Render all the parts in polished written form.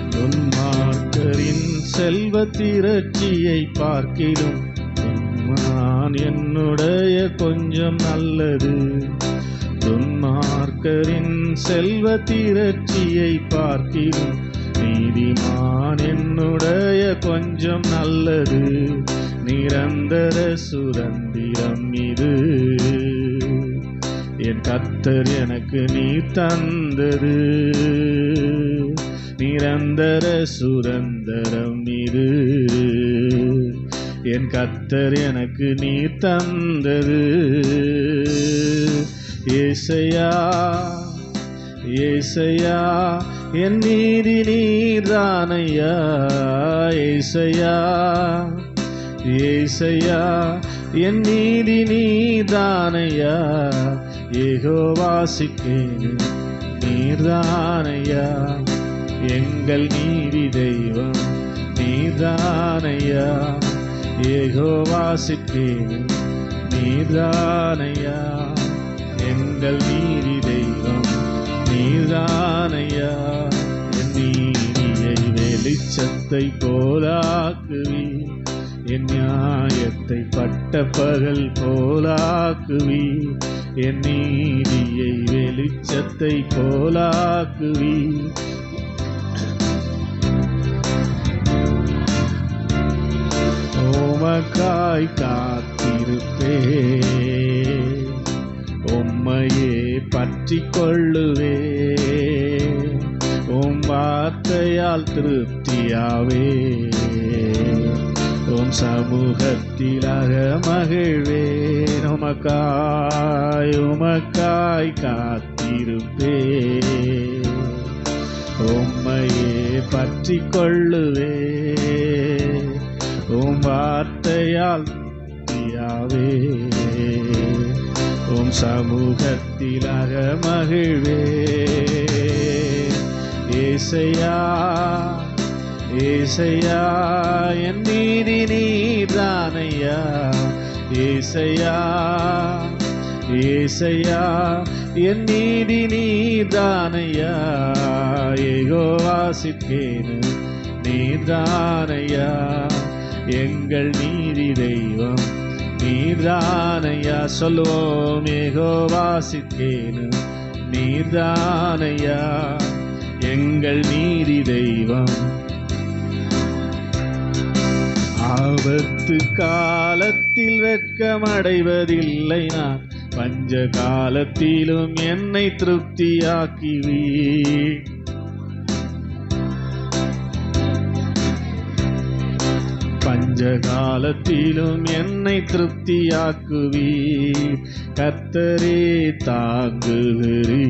துன்மார்க்கரின் செல்வ திரட்சியை பார்க்கிலும் நான் என்னுடைய கொஞ்சம் நல்லது. துன்மார்க்கரின் செல்வ திரட்சியை பார்க்கிலும் நீதிமான் என்னுடைய கொஞ்சம் நல்லது. நிரந்தர சுதந்திரம் இது என் கர்த்தர் எனக்கு நீ தந்தது. நிரந்தர சுதந்திரம் இது என் கர்த்தர் எனக்கு நீ தந்தது. ஏசையா ஏசையா என் நீதி நீர்தானையா. ஏசையா ஏசையா என் நீதி நீர்தானையா. யெகோவாவுக்கே நீர்தானையா. எங்கள் நீதி தெய்வம் நீர்தானையா. யெகோவாவுக்கே நீர்தானையா. எங்கள் நீதி தெய்வம் நீர்தானையா. என் நீதியை வெளிச்சத்தை போலாக்குவி. என் நியாயத்தை பட்ட பகல் போலாக்குவி. என் நீதியை வெளிச்சத்தை போலாக்குவி. உமக்காய் காத்திருப்பே. உம்மையே பற்றி கொள்ளுவே. உம் வார்த்தையால் திருப்தியாவே. உம் சமூகத்திலாக மகிழ்வேன். உமக்காய் காத்திருப்பே. உம்மையே பற்றி கொள்ளுவே. உம் வார்த்தையால் திருப்தியாவே. உம் சமூகத்திலாக மகிழ்வே. ஏசையா ஏசையா என் நீதி நீர்தானையா. ஏசையா ஏசையா என் நீதி நீர்தானையா. யெகோவாவுக்கே நீர்தானையா. எங்கள் நீதி தெய்வம் நீர்தானையா. சொல்லுவோம் யெகோவாவுக்கே நீர்தானையா. எங்கள் நீதி தெய்வம். ஆபத்து காலத்தில் வெட்கமடைவதில்லை நான். பஞ்ச காலத்திலும் என்னை திருப்தியாக்கிவி. பஞ்ச காலத்திலும் என்னை திருப்தியாக்குவி. கர்த்தரே தாங்குகிறீ.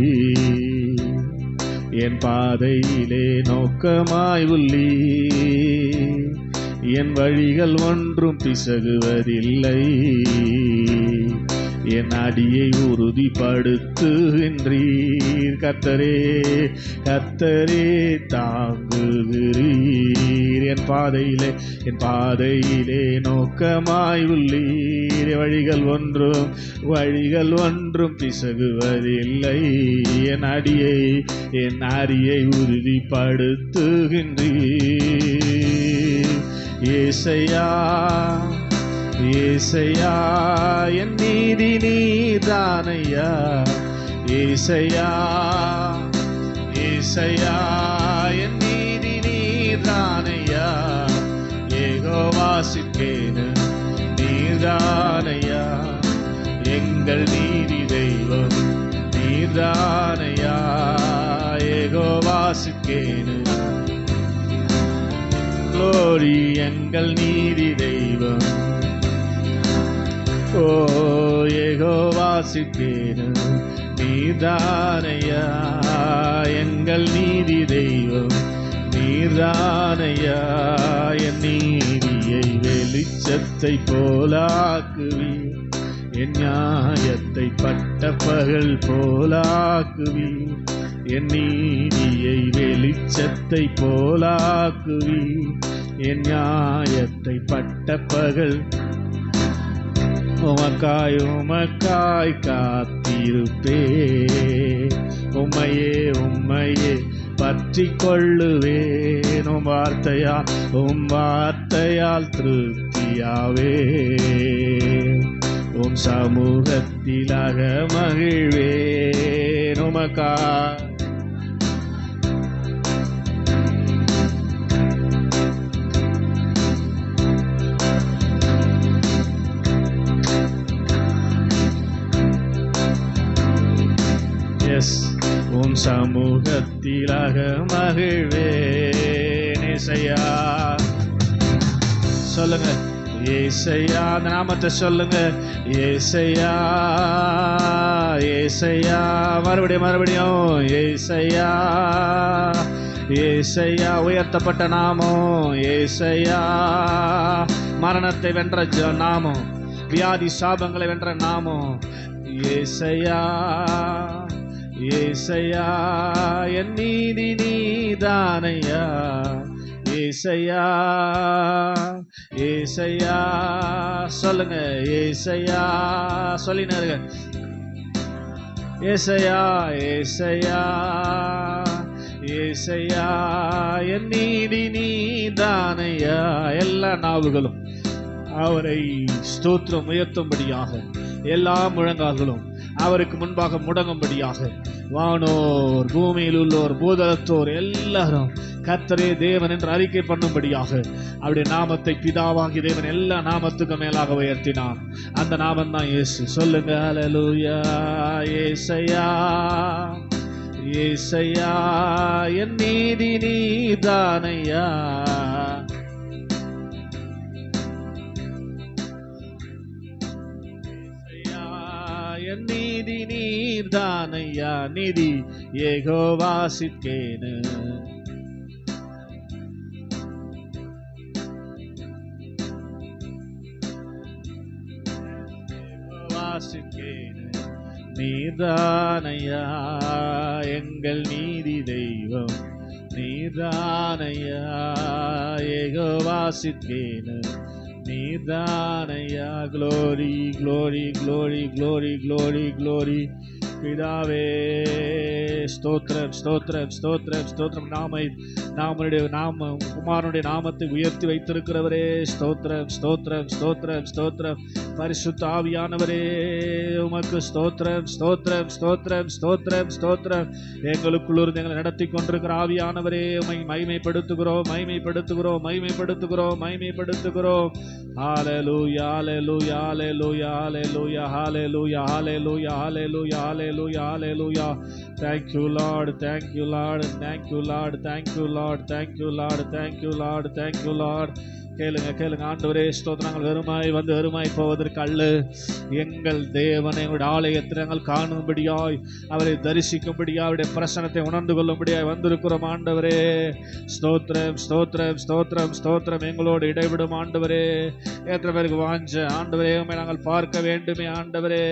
என் பாதையிலே நோக்கமாய் உள்ளீ. என் வழிகள் ஒன்றும் பிசகுவதில்லை. என் அடியை உறுதிப்படுத்துகின்றீர். கர்த்தரே கர்த்தரே தாங்குகிறீர். என் பாதையிலே நோக்கமாய் உள்ளீர். வழிகள் ஒன்றும் பிசகுவதில்லை. என் அடியை உறுதிப்படுத்துகின்றீர். ஏசையா ஏசையா என் நீதி நீர்தானையா. ஏசையா ஏசையா என் நீதி நீர்தானையா. யெகோவாவுக்கே நீர்தானையா. எங்கள் நீதி தெய்வம் நீர்தானையா. யெகோவாவுக்கே glory எங்கள் நீதி தெய்வம். ஓ யெகோவாவுக்கே நீர்தானையா. எங்கள் நீதி தெய்வம் நீர்தானையா. என் நீதியை வெளிச்சத்தை போலாக்குவி. என் நியாயத்தை பட்ட பகல் போலாக்குவி. என் நீதியை வெளிச்சத்தை போலாக்குவி. என் நியாயத்தை பட்ட பகல். உமக்காய் காத்திருப்பே. உம்மையே பற்றி கொள்ளுவேன். உம் வார்த்தையால் திருப்தியாவே. உம் சமூகத்திலாக மகிழ்வேன். உமக்கா உம் சமூகத்திலாக மகிழ்வேன். ஏசையா சொல்லுங்க, ஏசையா அந்த நாமத்தை சொல்லுங்க. ஏசையா ஏசையா மறுபடியும் ஏசையா ஏசையா உயர்த்தப்பட்ட நாமம். ஏசையா மரணத்தை வென்ற நாமம், வியாதி சாபங்களை வென்ற நாமம். ஏசையா ஏசையா என் நீதி நீதானையா. ஏசையா ஏசையா சொல்லுங்க. ஏசையா சொல்லினாருங்க. ஏசையா ஏசையா ஏசையா என் நீதி நீதானையா. எல்லா நாவுகளும் அவரை ஸ்தோத்திரம் உயர்த்தும்படியாக, எல்லா முழங்கால்களும் அவருக்கு முன்பாக முடங்கும்படியாக, வானோர் பூமியில் உள்ளோர் பூதலத்தோர் எல்லாரும் கர்த்தரே தேவன் என்று அறிக்கை பண்ணும்படியாக அவருடைய நாமத்தை பிதாவாகி தேவன் எல்லா நாமத்துக்கும் மேலாக உயர்த்தினான். அந்த நாமம் தான் இயேசு. சொல்லுங்க ஹல்லேலூயா. ஏசையா ஏசையா என் நீதி நீதானையா. என் நீதி நீர்தானையா. நீதி யெகோவா சித்கேனு. நீர்தானையா எங்கள் நீதி தெய்வம். நீர்தானையா யெகோவா சித்கேனு. நீதானையா. Glory glory glory glory glory glory பிதாவே. ஸ்தோத்திரம் ஸ்தோத்திரம் ஸ்தோத்திரம் ஸ்தோத்திரம். நாமனுடைய குமாரனுடைய நாமத்தை உயர்த்தி வைத்திருக்கிறவரே ஸ்தோத்திரம் ஸ்தோத்திரம் ஸ்தோத்திரம் ஸ்தோத்திரம். பரிசுத்த ஆவியானவரே உமக்கு ஸ்தோத்திரம் ஸ்தோத்திரம் ஸ்தோத்திரம் ஸ்தோத்திரம் ஸ்தோத்திரம். எங்களுக்குள்ளிருந்து எங்களை நடத்தி கொண்டிருக்கிற ஆவியானவரே உம்மை மகிமைப்படுத்துகிறோம் மகிமைப்படுத்துகிறோம் மகிமைப்படுத்துகிறோம் மகிமைப்படுத்துகிறோம். ஹல்லேலூயா hallelujah hallelujah hallelujah hallelujah hallelujah hallelujah hallelujah hallelujah. Thank you Lord, thank you Lord, thank you Lord, thank you Lord, thank you Lord, thank you Lord, thank you Lord. கேளுங்க ஆண்டவரே ஸ்தோத்திரங்கள். வெறுமாய் போவதற்கு அல்ல, எங்கள் தேவனை எங்களுடைய ஆலயத்தில் நாங்கள் காணும்படியாய், அவரை தரிசிக்கும்படியாய், அவருடைய பிரசனத்தை உணர்ந்து கொள்ளும்படியாய் வந்திருக்கிறோம் ஆண்டவரே. ஸ்தோத்திரம் ஸ்தோத்திரம் ஸ்தோத்திரம் ஸ்தோத்திரம். எங்களோடு இடைவிடும் ஆண்டவரே. எத்தனை பேருக்கு வாஞ்ச ஆண்டவரே உம்மை நாங்கள் பார்க்க வேண்டுமே ஆண்டவரே,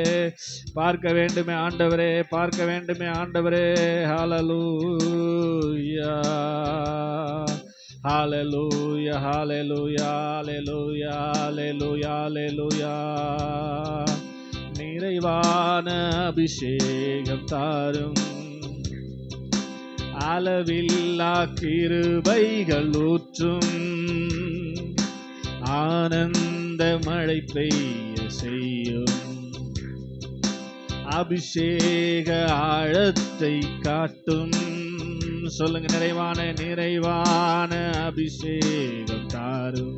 பார்க்க வேண்டுமே ஆண்டவரே, பார்க்க வேண்டுமே ஆண்டவரே. ஹல்லேலூயா ஹல்லேலூயா ஹல்லேலூயா ஹல்லேலூயா ஹல்லேலூயா ஹல்லேலூயா. நிறைவான அபிஷேகம் தாரும், அளவில்லா கிருபைகள் ஊற்றும், ஆனந்த மழை பெய்ய செய்யும், அபிஷேக ஆழத்தை காட்டும். சொல்லுங்க, நிறைவான அபிஷேகம் தாரும்,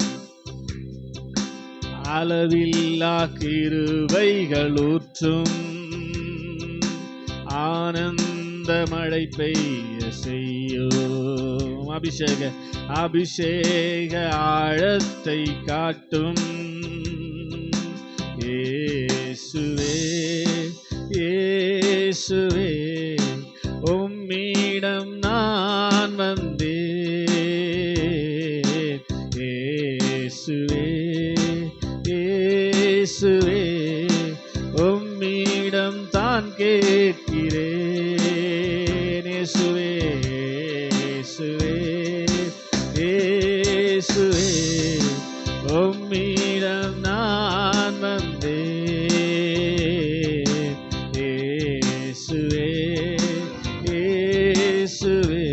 அளவில்லா கிருபைகள் ஊற்றும், ஆனந்த மழை பெய்ய செய்யும், அபிஷேக ஆழத்தை காட்டும். இயேசுவே இயேசுவே உம்மிடம் நான் வந்தேன். இயேசுவே இயேசுவே உம்மிடம் தான் கேட்கிறேன். இயேசுவே இயேசுவே இயேசுவே உம்மிடம் நான் வந்தேன். இயேசுவே இயேசுவே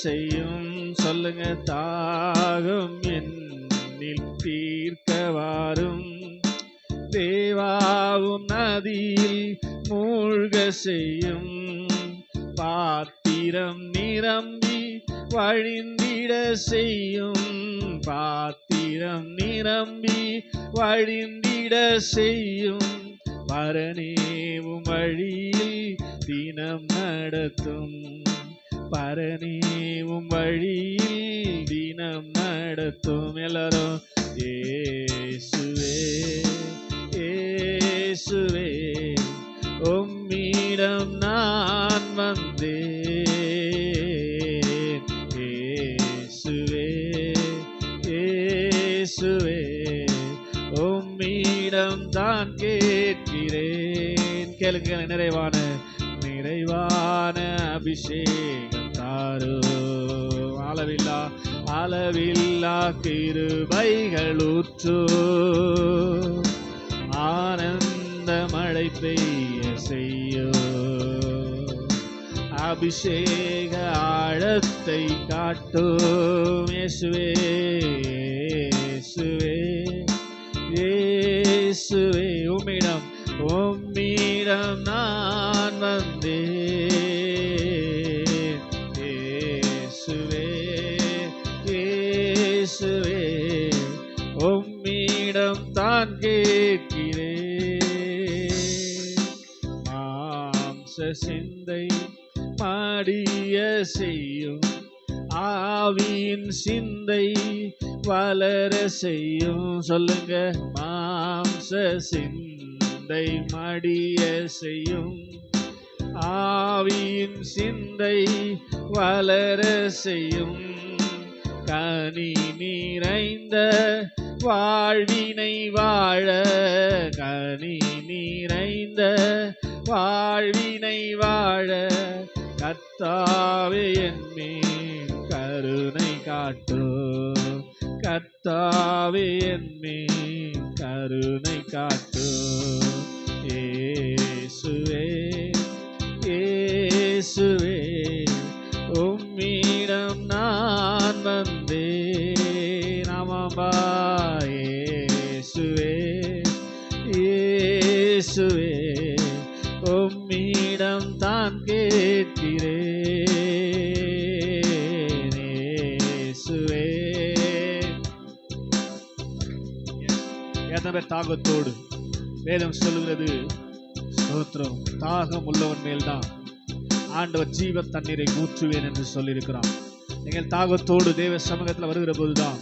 செய்யும். சொல்லுங்க, தாகம் என்னில் தீர்க்க வாரும். தேவாவும் நதியில் மூழ்க செய்யும். பாத்திரம் நிரம்பி வழிந்திட செய்யும். பாத்திரம் நிரம்பி வழிந்திட செய்யும். பரனேவும் வழியில் தினம் நடத்தும். பரனேவும் வழியில் தினம் நடத்தும். எல்லாரும் இயேசுவே இயேசுவே உம்மிடம் நான் வந்தேன். இயேசுவே இயேசுவே உம்மிடம் தான் கேட்கிறேன். கேளுங்க, நிறைவான நிறைவான அபிஷேகம் தாரும். அளவில்லா அளவில்லா கிருபைகள் ஊற்றும். ஆனந்த மழை பெய்ய செய்யும். அபிஷேக ஆழத்தை காட்டும். இயேசுவே இயேசுவே இயேசுவே உம்மிடம் உம்மிடம் நான் வந்தேன். இயேசுவே இயேசுவே உம்மிடம் தான் கேட்கிறேன். மாம்ச சிந்தை மடிய செய்யும். ஆவியின் சிந்தை வளர செய்யும். சொல்லுங்க, மாம்ச சிந்தை மடிய செய்யும். ஆவியின் சிந்தை வளர செய்யும். கனி நிறைந்த வாழ்வினை வாழ. கனி நிறைந்த வாழ்வினை வாழ கர்த்தாவே என் மேல் கருணை காட்டும். கர்த்தாவே என் மேல் கருணை காட்டும். இயேசுவே இயேசுவே உம்மிடம் நான் வந்தேன். ஆமாம்பா, இயேசுவே இயேசுவே உம்மிடம் தான் கேட்கிறேன். இயேசுவே. எத்தனை பேர் தாகத்தோடு வேதம் சொல்லுகிறது? ஸ்தோத்திரம். தாகம் உள்ளவன் மேல்தான் ஆண்டவர் ஜீவ தண்ணீரை ஊற்றுவேன் என்று சொல்லியிருக்கிறான். நீங்கள் தாகத்தோடு தேவ சமூகத்தில் வருகிற போதுதான்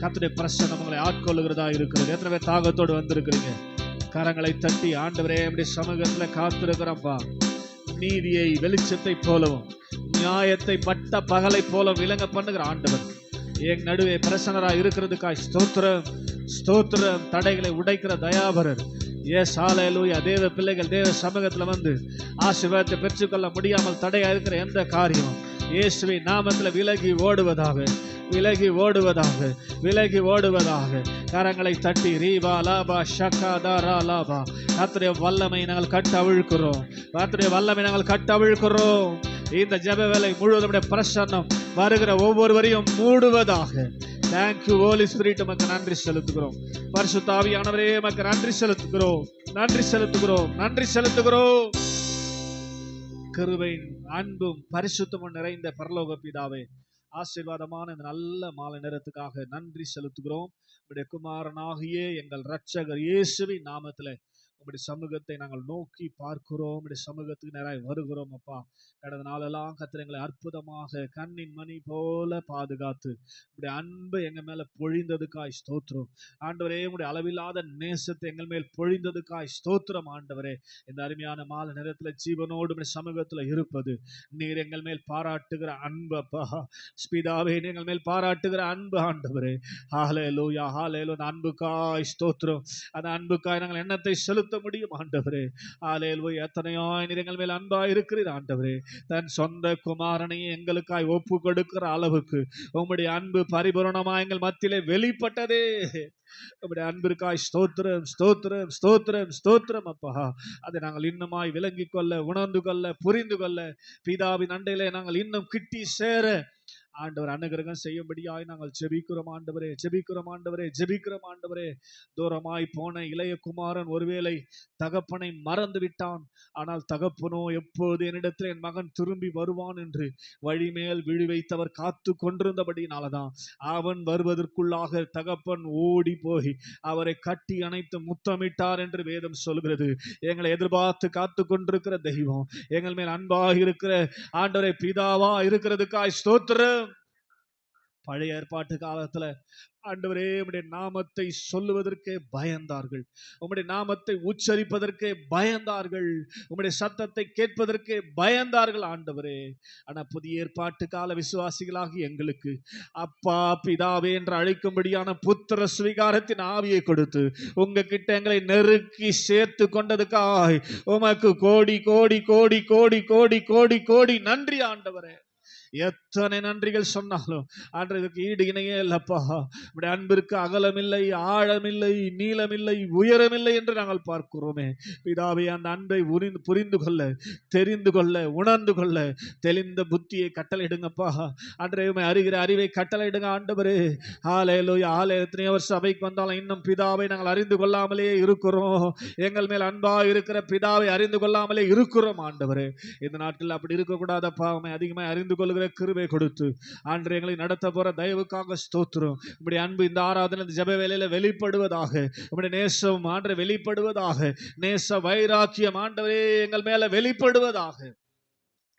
கர்த்தருடைய பிரசன்னம் உங்களை ஆட்கொள்ளுகிறதா இருக்கிறது. எத்தனை பேர் தாகத்தோடு வந்திருக்கிறீங்க? கரங்களை தட்டி, ஆண்டவரே நம்முடைய சமூகத்தில் காத்திருக்கிறோம்ப்பா. நீதியை வெளிச்சத்தை போலவும் நியாயத்தை பட்ட பகலை போல விளங்க பண்ணுகிற ஆண்டவர் என் நடுவே பிரசன்னராக இருக்கிறதுக்காய் ஸ்தோத்திரம் ஸ்தோத்திரம். தடைகளை உடைக்கிற தயாபரர். எஸ் ஹல்லேலூயா. தேவ பிள்ளைகள் தேவ சமூகத்தில் வந்து ஆசீர்வாதத்தை பெற்றுக்கொள்ள முடியாமல் தடையாக இருக்கிற எந்த காரியம் இயேசுவின் நாமத்தில் விலகி ஓடுவதாக, விலகி ஓடுவதாக, விலகி ஓடுவதாக. கரங்களை தட்டி ரீபா லாபா ஷக்கா தாரா லாபா. கர்த்தருடைய வல்லமை நாங்கள் கட்டவிழ்க்கிறோம். கர்த்தருடைய வல்லமை நாங்கள் கட்டவிழ்க்கிறோம். இந்த ஜெப வேளை முழுவதும் பிரசன்னம் வருகிற ஒவ்வொருவரையும் மூடுவதாக. Thank you Holi spirit. உமக்கு நன்றி செலுத்துகிறோம். பரிசுத்த ஆவியானவரே உமக்கு நன்றி செலுத்துகிறோம், நன்றி செலுத்துகிறோம், நன்றி செலுத்துகிறோம். கிருபையும் அன்பும் பரிசுத்தமும் நிறைந்த பரலோக பிதாவே, ஆசீர்வாதமான இந்த நல்ல மாலை நேரத்துக்காக நன்றி செலுத்துகிறோம். உம்முடைய குமாரனாகிய எங்கள் இரட்சகர் இயேசுவின் நாமத்திலே உம்முடைய சமூகத்தை நாங்கள் நோக்கி பார்க்கிறோம். உம்முடைய சமூகத்துக்கு நேராக வருகிறோம் அப்பா. கடந்த நாளெல்லாம் கர்த்தர் எங்களை அற்புதமாக கண்ணின் மணி போல பாதுகாத்து உம்முடைய அன்பை எங்கள் மேல பொழிந்ததுக்காய் ஸ்தோத்திரம் ஆண்டவரே. உம்முடைய அளவில்லாத நேசத்தை எங்கள் மேல் பொழிந்ததுக்காய் ஸ்தோத்திரம் ஆண்டவரே. இந்த அருமையான மாலை நேரத்தில் ஜீவனோடு உம்முடைய சமூகத்தில் இருப்பது நீர் எங்கள் மேல் பாராட்டுகிற அன்பு அப்பா. பிதாவே, எங்கள் மேல் பாராட்டுகிற அன்பு ஆண்டவரே. ஹல்லேலூயா, ஹல்லேலூயா. அந்த அன்புக்காய் ஸ்தோத்திரம். அந்த அன்புக்காய் நாங்கள் எண்ணத்தை செலுத்த முடியும் ஆண்டவரே. ஹல்லேலூயா. எத்தனையோ நீர் எங்கள் மேல் அன்பா இருக்கிறீர் ஆண்டவரே. தன் சொந்த குமாரனை எங்களுக்காய் ஒப்பு கொடுக்கிற அளவுக்கு உம்முடைய அன்பு பரிபூரணமா எங்கள் மத்தியிலே வெளிப்பட்டதே. உம்முடைய அன்பிற்காய் ஸ்தோத்திரம், ஸ்தோத்திரம், ஸ்தோத்திரம், ஸ்தோத்திரம் அப்பா. அதை நாங்கள் இன்னுமாய் விளங்கிக் கொள்ள, உணர்ந்து கொள்ள, புரிந்து கொள்ள, பிதாவின் அண்டையிலே நாங்கள் இன்னும் கிட்டி சேர ஆண்டவர் அனுகிரகம் செய்யும்படியாய் நாங்கள் ஜெபிக்கிறோம் ஆண்டவரே, ஜெபிக்கிறோம் ஆண்டவரே, ஜெபிக்கிறோம் ஆண்டவரே. தூரமாய் போன இளைய குமாரன் ஒருவேளை தகப்பனை மறந்து விட்டான். ஆனால் தகப்பனோ எப்போது என்னிடத்தில் என் மகன் திரும்பி வருவான் என்று வழிமேல் விழி வைத்தவர் காத்து கொண்டிருந்தபடினாலதான் அவன் வருவதற்குள்ளாக தகப்பன் ஓடி போய் அவரை கட்டி அணைத்து முத்தமிட்டார் என்று வேதம் சொல்கிறது. எங்களை எதிர்பார்த்து காத்து கொண்டிருக்கிற தெய்வம், எங்கள் மேல் அன்பாக இருக்கிற ஆண்டவரே பிதாவா இருக்கிறதுக்காய் ஸ்தோத்திரம். பழைய ஏற்பாட்டு காலத்துல ஆண்டவரே உம்முடைய நாமத்தை சொல்லுவதற்கே பயந்தார்கள், உம்முடைய நாமத்தை உச்சரிப்பதற்கே பயந்தார்கள், உம்முடைய சத்தத்தை கேட்பதற்கே பயந்தார்கள் ஆண்டவரே. ஆனா புதிய ஏற்பாட்டு கால விசுவாசிகளாகி எங்களுக்கு அப்பா பிதாவே என்று அழைக்கும்படியான புத்திர சுவிகாரத்தின் ஆவியை கொடுத்து உங்ககிட்ட எங்களை நெருக்கி சேர்த்து கொண்டதுக்காய் உமக்கு கோடி கோடி கோடி கோடி கோடி கோடி கோடி நன்றி ஆண்டவரே. எத்தனை நன்றிகள் சொன்னாலும் ஆண்டவருக்கு ஈடு இணையே இல்லப்பா. உம்முடைய அன்பிற்கு அகலமில்லை, ஆழமில்லை, நீளமில்லை, உயரமில்லை என்று நாங்கள் பார்க்கிறோமே. பிதாவே, அந்த அன்பை புரிந்து கொள்ள, தெரிந்து கொள்ள, உணர்ந்து கொள்ள தெளிந்த புத்தியை கட்டளையிடுங்கப்பா. அன்றைய அறிகிற அறிவை கட்டளையிடுங்க ஆண்டவரே. ஹல்லேலூயா. எத்தனையோ வருஷம் சபைக்கு வந்தாலும் இன்னும் பிதாவை நாங்கள் அறிந்து கொள்ளாமலே இருக்கிறோம். எங்கள் மேல் அன்பா இருக்கிற பிதாவை அறிந்து கொள்ளாமலே இருக்கிறோம் ஆண்டவரே. இந்த நாட்களில் அப்படி இருக்கக்கூடாதப்பா. அதிகமாக அறிந்து கொள்ளுகிற கிருபை கொடுத்து ஆண்டு எங்களை நடத்த போற தயவுக்காக ஸ்தோத்திரம். உம்முடைய அன்பு இந்த ஆராதனை ஜெப வேளையில வெளிப்படுவதாக, உம்முடைய நேசம் ஆண்டவரே வெளிப்படுவதாக, நேச வைராக்கியம் ஆண்டவரே எங்கள் மேல வெளிப்படுவதாக.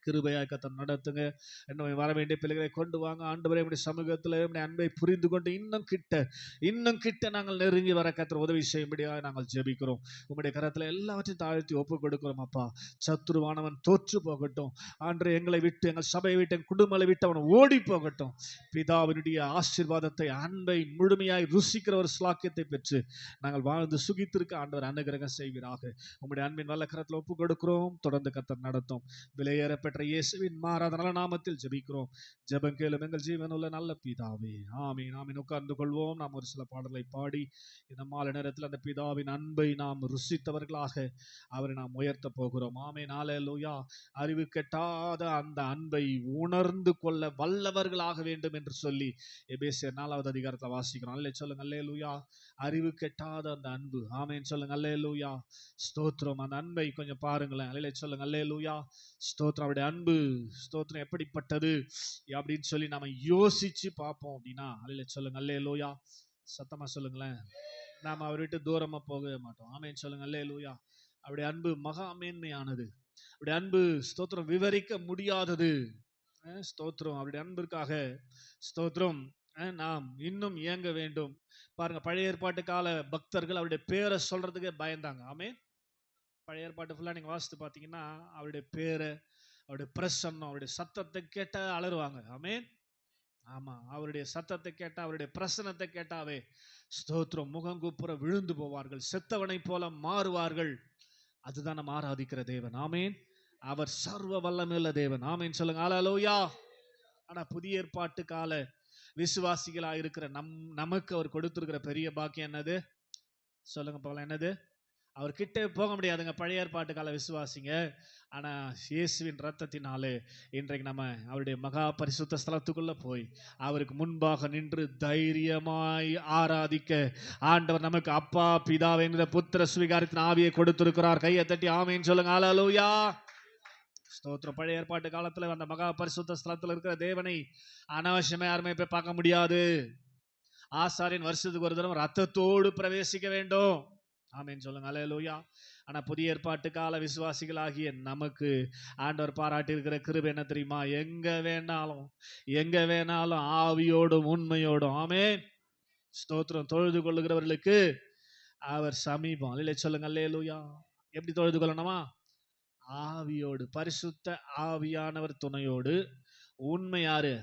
கிருபையாய் கர்த்தர் நடத்துங்க. என்னை வர வேண்டிய பிள்ளைகளை கொண்டு வாங்க ஆண்டவரே. உம்முடைய சமூகத்தில் உம்முடைய அன்பை புரிந்து கொண்டு இன்னும் கிட்ட நாங்கள் நெருங்கி வர கர்த்தர் உதவி செய்யும்படியாக நாங்கள் ஜெபிக்கிறோம். உம்முடைய கரத்தில் எல்லாவற்றையும் தாழ்த்தி ஒப்பு கொடுக்கிறோம் அப்பா. சத்துருவானவன் தோற்று போகட்டும் ஆண்டவரே. எங்களை விட்டு, எங்கள் சபையை விட்டு, என் குடும்பங்களை விட்டு அவன் ஓடி போகட்டும். பிதாவினுடைய ஆசீர்வாதத்தை, அன்பை முழுமையாய் ருசிக்கிற ஒரு ஸ்லாக்கியத்தை பெற்று நாங்கள் வாழ்ந்து சுகித்திருக்க ஆண்டவர் அனுகிரகம் செய்வீராக. உம்முடைய அன்பின் நல்ல கரத்தில் ஒப்பு கொடுக்கிறோம். தொடர்ந்து கர்த்தர் நடத்தும். விலையேற பெற்ற இயேசுவின் மாறாத நல்ல நாமத்தில் ஜெபிக்கிறோம். ஜெபம் கேளும் எங்கள் ஜீவனுள்ள நல்ல பிதாவே. ஆமீன் ஆமீன். உட்கார்ந்து கொள்வோம். நாம் ஒரு சில பாடலை பாடி இந்த மாலை நேரத்தில் அந்த பிதாவின் அன்பை நாம் ருசித்தவர்களாக அவரை நாம் உயர்த்த போகிறோம். ஆமீன். ஹல்லேலூயா. அறிவு கெட்டாத அந்த அன்பை உணர்ந்து கொள்ள வல்லவர்களாக வேண்டும் என்று சொல்லி எபேசியர் 4வது அதிகாரத்தில் வாசிக்கிறோம். அல்லே சொல்லுங்க அல்லேலூயா. அறிவு கெட்டாத அந்த அன்பு. ஆமீன் சொல்லுங்க அல்லேலூயா. ஸ்தோத்திரம். அந்த அன்பை கொஞ்சம் பாருங்களேன். அல்லே சொல்லுங்க அல்லேலூயா. ஸ்தோத்திரம். அவருடைய அன்பு ஸ்தோத்திரம் எப்படிப்பட்டது அப்படின்னு சொல்லி நாம யோசிச்சு பார்ப்போம் அப்படின்னா அல்லே சொல்லுங்க அல்லேலூயா. சத்தமா சொல்லுங்களேன். நாம அவரை விட்டு தூரமா போகவே மாட்டோம். ஆமேன் சொல்லுங்க அல்லேலூயா. அவருடைய அன்பு மகா மேன்மையானது. அவருடைய அன்பு ஸ்தோத்திரம் விவரிக்க முடியாதது. ஸ்தோத்திரம். அவருடைய அன்பிற்காக ஸ்தோத்திரம் நாம் இன்னும் இயங்க வேண்டும். பாருங்க, பழைய ஏற்பாட்டு கால பக்தர்கள் அவருடைய பேரை சொல்றதுக்கே பயந்தாங்க. ஆமேன். பழைய ஏற்பாட்டு ஃபுல்லா நீங்க வாசித்து பார்த்தீங்கன்னா அவருடைய பேரை, அவருடைய பிரசன்னம், அவருடைய சத்தத்தை கேட்டா அலறுவாங்க. ஆமேன். ஆமா, அவருடைய சத்தத்தை கேட்டா, அவருடைய பிரசன்னத்தை கேட்டாவே ஸ்தோத்திரம் முகங்குப்புற விழுந்து போவார்கள், செத்தவனை போல மாறுவார்கள். அதுதான் நம்ம ஆராதிக்கிற தேவன். ஆமேன். அவர் சர்வ வல்லமையுள்ள தேவன். ஆமேன் சொல்லுங்க ஹல்லேலூயா. ஆனா புதிய ஏற்பாட்டு கால விசுவாசிகளா இருக்கிற நமக்கு அவர் கொடுத்திருக்கிற பெரிய பாக்கியம் என்னது சொல்லுங்க போல? என்னது? அவர் கிட்டே போக முடியாதுங்க பழைய ஏற்பாட்டு கால விசுவாசிங்க. ஆனா இயேசுவின் ரத்தத்தினாலே இன்றைக்கு நம்ம அவருடைய மகா பரிசுத்த ஸ்தலத்துக்குள்ள போய் அவருக்கு முன்பாக நின்று தைரியமாய் ஆராதிக்க ஆண்டவர் நமக்கு அப்பா பிதாவே என்கிற புத்திர சுவிகாரத்தின் ஆவியை கொடுத்திருக்கிறார். கையை தட்டி ஆமேன் சொல்லுங்க ஹல்லேலூயா. ஸ்தோத்திரம். பழைய ஏற்பாட்டு காலத்துல அந்த மகா பரிசுத்த ஸ்தலத்துல இருக்கிற தேவனை அனாவசியமா யாருமே போய் பார்க்க முடியாது. ஆசாரியன் வருஷத்துக்கு ஒரு தடவை ரத்தத்தோடு பிரவேசிக்க வேண்டும். ஆமேன் சொல்லுங்க ஹல்லேலூயா. ஆனா புதிய ஏற்பாட்டு கால விசுவாசிகளாகிய நமக்கு ஆண்டவர் பாராட்டி இருக்கிற கிருபை என்ன தெரியுமா? எங்க வேணாலும் ஆவியோடும் உண்மையோடும் ஆமேன் ஸ்தோத்திரம் தொழுது கொள்ளுகிறவர்களுக்கு அவர் சமீபம். இல்லை சொல்லுங்க அல்லேலூயா. எப்படி தொழுது கொள்ளணுமா? ஆவியோடு, பரிசுத்த ஆவியானவர் துணையோடு. உண்மை யாரு?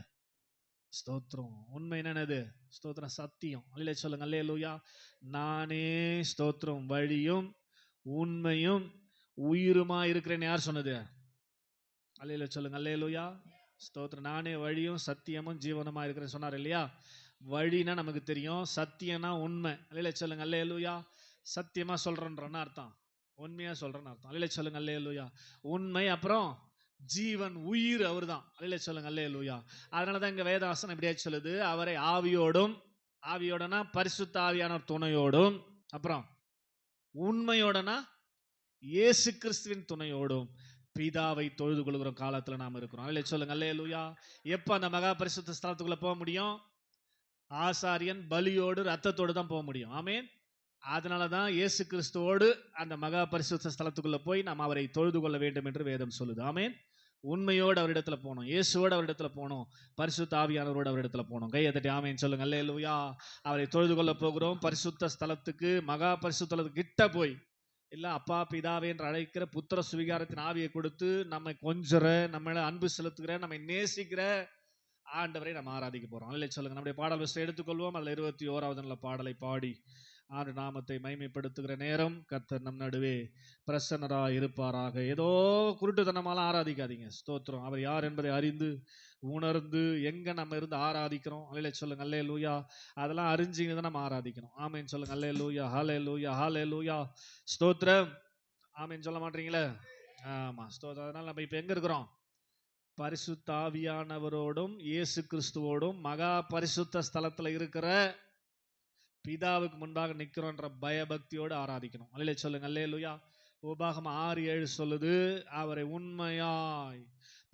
ஸ்தோத்திரம். உண்மை என்னது? ஸ்தோத்திரம் சத்தியம். அல்லே சொல்லுங்க அல்லேலூயா. நானே ஸ்தோத்திரம் வழியும் உண்மையும் உயிருமா இருக்கிறேன்னு யார் சொன்னது? அல்லேலூயா சொல்லுங்க அல்லேலூயா. ஸ்தோத்திரம். நானே வழியும் சத்தியமும் ஜீவனமா இருக்கிறேன்னு சொன்னார் இல்லையா? வழினா நமக்கு தெரியும், சத்தியம்னா உண்மை. அல்லேலூயா சொல்லுங்க அல்லேலூயா. சத்தியமா சொல்றேன்றன்னு அர்த்தம், உண்மையா சொல்றேன்னு அர்த்தம். அல்லேலூயா சொல்லுங்க அல்லேலூயா. உண்மை அப்புறம் ஜீவன் உயிர் அவர் தான். அல்லேலூயா சொல்லுங்க. அல்லேலூயா. அதனாலதான் இங்க வேதவசனம் இப்படியே சொல்லுது, அவரை ஆவியோடனா பரிசுத்த ஆவியானவர் துணையோடும், அப்புறம் உண்மையோடனா இயேசு கிறிஸ்துவின் துணையோடும் பிதாவை தொழுது கொள்கிற காலத்துல நாம இருக்கிறோம். அல்லேலூயா சொல்லுங்க. அல்லேலூயா. எப்ப அந்த மகா பரிசுத்த ஸ்தலத்துக்குள்ள போக முடியும்? ஆசாரியன் பலியோடு ரத்தத்தோடு தான் போக முடியும். ஆமென். அதனாலதான் இயேசு கிறிஸ்துவோடு அந்த மகா பரிசுத்த ஸ்தலத்துக்குள்ள போய் நாம் அவரை தொழுது கொள்ள வேண்டும் என்று வேதம் சொல்லுது. ஆமென். உண்மையோடு அவரிடத்துல போனோம், இயேசுவோடு அவரிடத்துல போனோம், பரிசுத்த ஆவியானவரோடு அவரிடத்துல போனோம். கையை தட்டி ஆமென் சொல்லுங்க. அல்லேலூயா. அவரை தொழுது கொள்ள போகிறோம். பரிசுத்த ஸ்தலத்துக்கு, மகா பரிசுத்தலத்துக்கு கிட்ட போய் இல்ல அப்பா பிதாவே என்று அழைக்கிற புத்திர சுவிகாரத்தின் ஆவியை கொடுத்து நம்மை கொஞ்சற, நம்மள அன்பு செலுத்துகிற, நம்மை நேசிக்கிற ஆண்டவரை நம்ம ஆராதிக்க போறோம். அல்லேலூயா சொல்லுங்க. நம்முடைய பாடல் லிஸ்ட் எடுத்துக்கொள்வோம். அதுல 21வது பாடலை பாடி ஆண்டு நாமத்தை மகிமைப்படுத்துகிற நேரம் கர்த்தர் நம் நடுவே பிரசன்னராய் இருப்பாராக. ஏதோ குருட்டுத்தனமாலாம் ஆராதிக்காதீங்க. ஸ்தோத்திரம். அவர் யார் என்பதை அறிந்து உணர்ந்து எங்க நம்ம இருந்து ஆராதிக்கிறோம். அல்லேலூயா சொல்லுங்க. அல்லேலூயா. அதெல்லாம் அறிஞ்சிங்க தான் நம்ம ஆராதிக்கணும். ஆமென் சொல்லுங்க. அல்லேலூயா. ஹல்லேலூயா. ஹல்லேலூயா. ஸ்தோத்திரம். ஆமென் சொல்ல மாட்டீங்களே? ஆமா ஸ்தோத்திரம். அதனால நம்ம இப்ப எங்க இருக்கிறோம்? பரிசுத்த ஆவியானவரோடும் இயேசு கிறிஸ்துவோடும் மகா பரிசுத்த ஸ்தலத்துல இருக்கிற பிதாவுக்கு முன்பாக நிக்கிறோன்ற பயபக்தியோடு ஆராதிக்கணும். அல்லேலூயா சொல்லுங்க. அல்லேலூயா. உபாகமம் 6:7 சொல்லுது, அவரை உண்மையாய்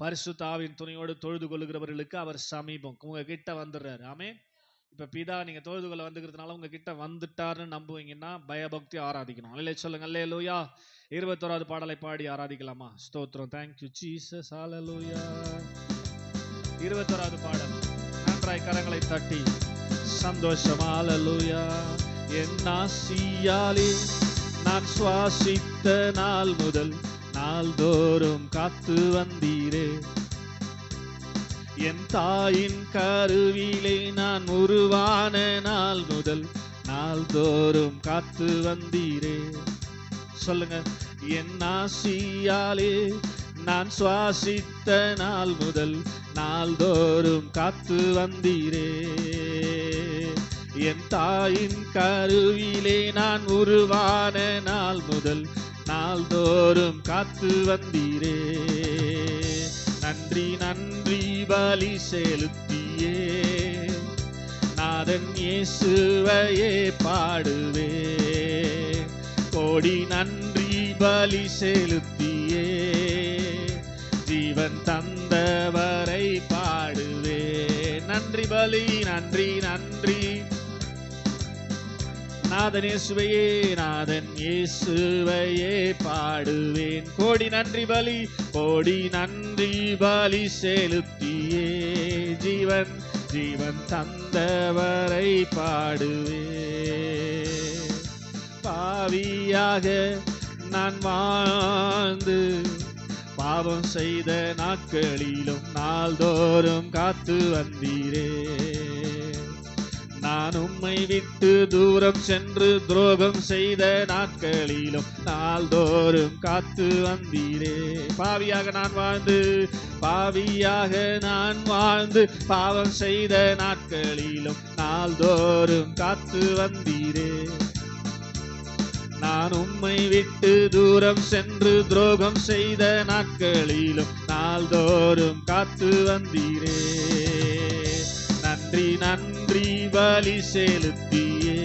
பரிசுத்த ஆவியின் துணையோடு தொழுது கொள்ளுகிறவர்களுக்கு அவர் சமீபம், உங்க கிட்ட வந்துடுறாரு. ஆமென். இப்ப பிதா நீங்க தொழுது கொள்ள வந்துக்கிறதுனால உங்க கிட்ட வந்துட்டாருன்னு நம்புவீங்கன்னா பயபக்தி ஆராதிக்கணும். அல்லேலூயா சொல்லுங்க. அல்லேலூயா. 21வது பாடலை பாடி ஆராதிக்கலாமா? ஸ்தோத்திரம். Thank you Jesus. ஹல்லேலூயா. 21வது பாடல் நன்றாய் கரங்களை தட்டி சந்தோஷம். ஹல்லேலூயா. என் ஆசியாலே நான் சுவாசித்த நாள் முதல் நாள்தோறும் காத்து வந்தீரே, என் தாயின் கருவிலே நான் உருவான நாள் முதல் நாள்தோறும் காத்து வந்தீரே. சொல்லுங்க. என் ஆசியாலே நான் சுவாசித்த நாள் முதல் நாள்தோறும் காத்து வந்தீரே, என் தாயின் கருவிலே நான் உருவான நாள் முதல் நாள்தோறும் காத்து வந்தீரே. நன்றி நன்றி பலி செலுத்தியே நாதன் இயேசுவையே பாடுவே, கோடி நன்றி பலி செலுத்தியே ஜீவன் தந்தவரை பாடுவே. நன்றி பலி நன்றி நன்றி நாதன் இயேசுவையே, நாதன் இயேசுவையே பாடுவேன். கோடி நன்றி பலி, கோடி நன்றி பலி செலுத்தியே ஜீவன் ஜீவன் தந்தவரை பாடுவே. பாவியாக நான் வாழ்ந்து பாவம் செய்த நாட்களிலும் நாள்தோறும் காத்து வந்தீரே, நான் உம்மை விட்டு தூரம் சென்று துரோகம் செய்த நாட்களிலும் நாள்தோறும் காத்து வந்தீரே. பாவியாக நான் வாழ்ந்து பாவம் செய்த நாட்களிலும் நாள்தோறும் காத்து வந்தீரே, நான் உம்மை விட்டு தூரம் சென்று துரோகம் செய்த நாட்களிலும் நாள்தோறும் காத்து வந்தீரே. நன்றி நன்றி பலி செலுத்தியே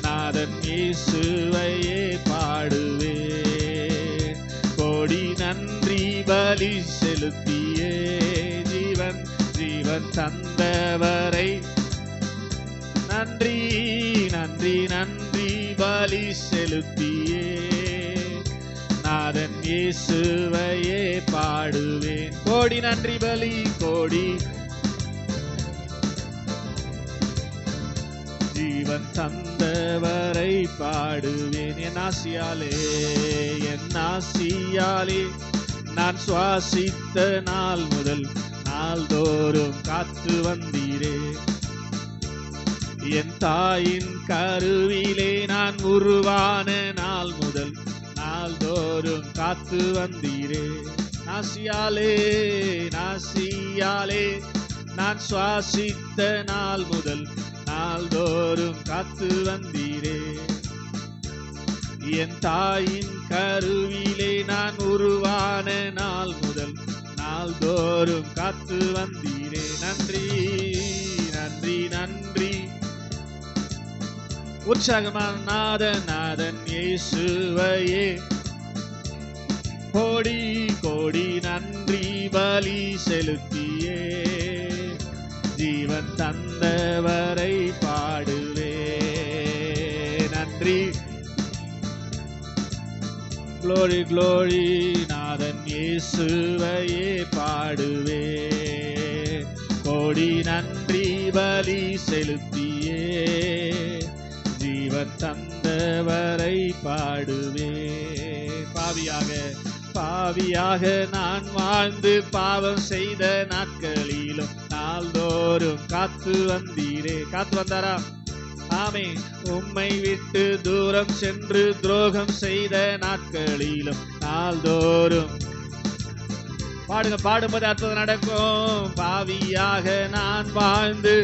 நாதன் இயேசுவையே பாடுவே, கோடி நன்றி பலி செலுத்தியே ஜீவன் ஜீவன் தந்தவரை. நன்றி நன்றி நன்றி பலி செலுத்தியே நாதன் இயேசுவையே பாடுவேன். கோடி நன்றி பலி, கோடி ஜீவன் தந்தவரை பாடுவேன். என் ஆசியாலே நான் சுவாசித்த நாள் முதல் நாள்தோறும் காத்து வந்தீரே, என் தாயின் கருவிலே நான் உருவான நாள் முதல் நாள்தோறும் காத்து வந்தீரே. நாசியாலே நான் சுவாசித்த நாள் முதல் நாள்தோறும் காத்து வந்தீரே, என் தாயின் கருவிலே நான் உருவான நாள் முதல் நாள்தோறும் காத்து வந்தீரே. நன்றி நன்றி நன்றி. உற்சாகமான நாதன் இயேசுவையே கோடி கோடி நன்றி பலி செலுத்தியே ஜீவன் தந்தவரை பாடுவே. நன்றி. க்ளோரி க்ளோரி நாதன் இயேசுவையே பாடுவே. கோடி நன்றி பலி செலுத்தியே ஜீவன் தந்தவரை பாடுவே. பாவியாக நான் வாழ்ந்து பாவம் செய்த நாட்களிலும் நாள்தோறும் காத்து வந்தீரே. காத்து வந்தாரா? ஆமே. உம்மை விட்டு தூரம் சென்று துரோகம் செய்த நாட்களிலும் நாள்தோறும் பாடுங்க. பாடும்போது அற்புதம் நடக்கும். பாவியாக நான் வாழ்ந்து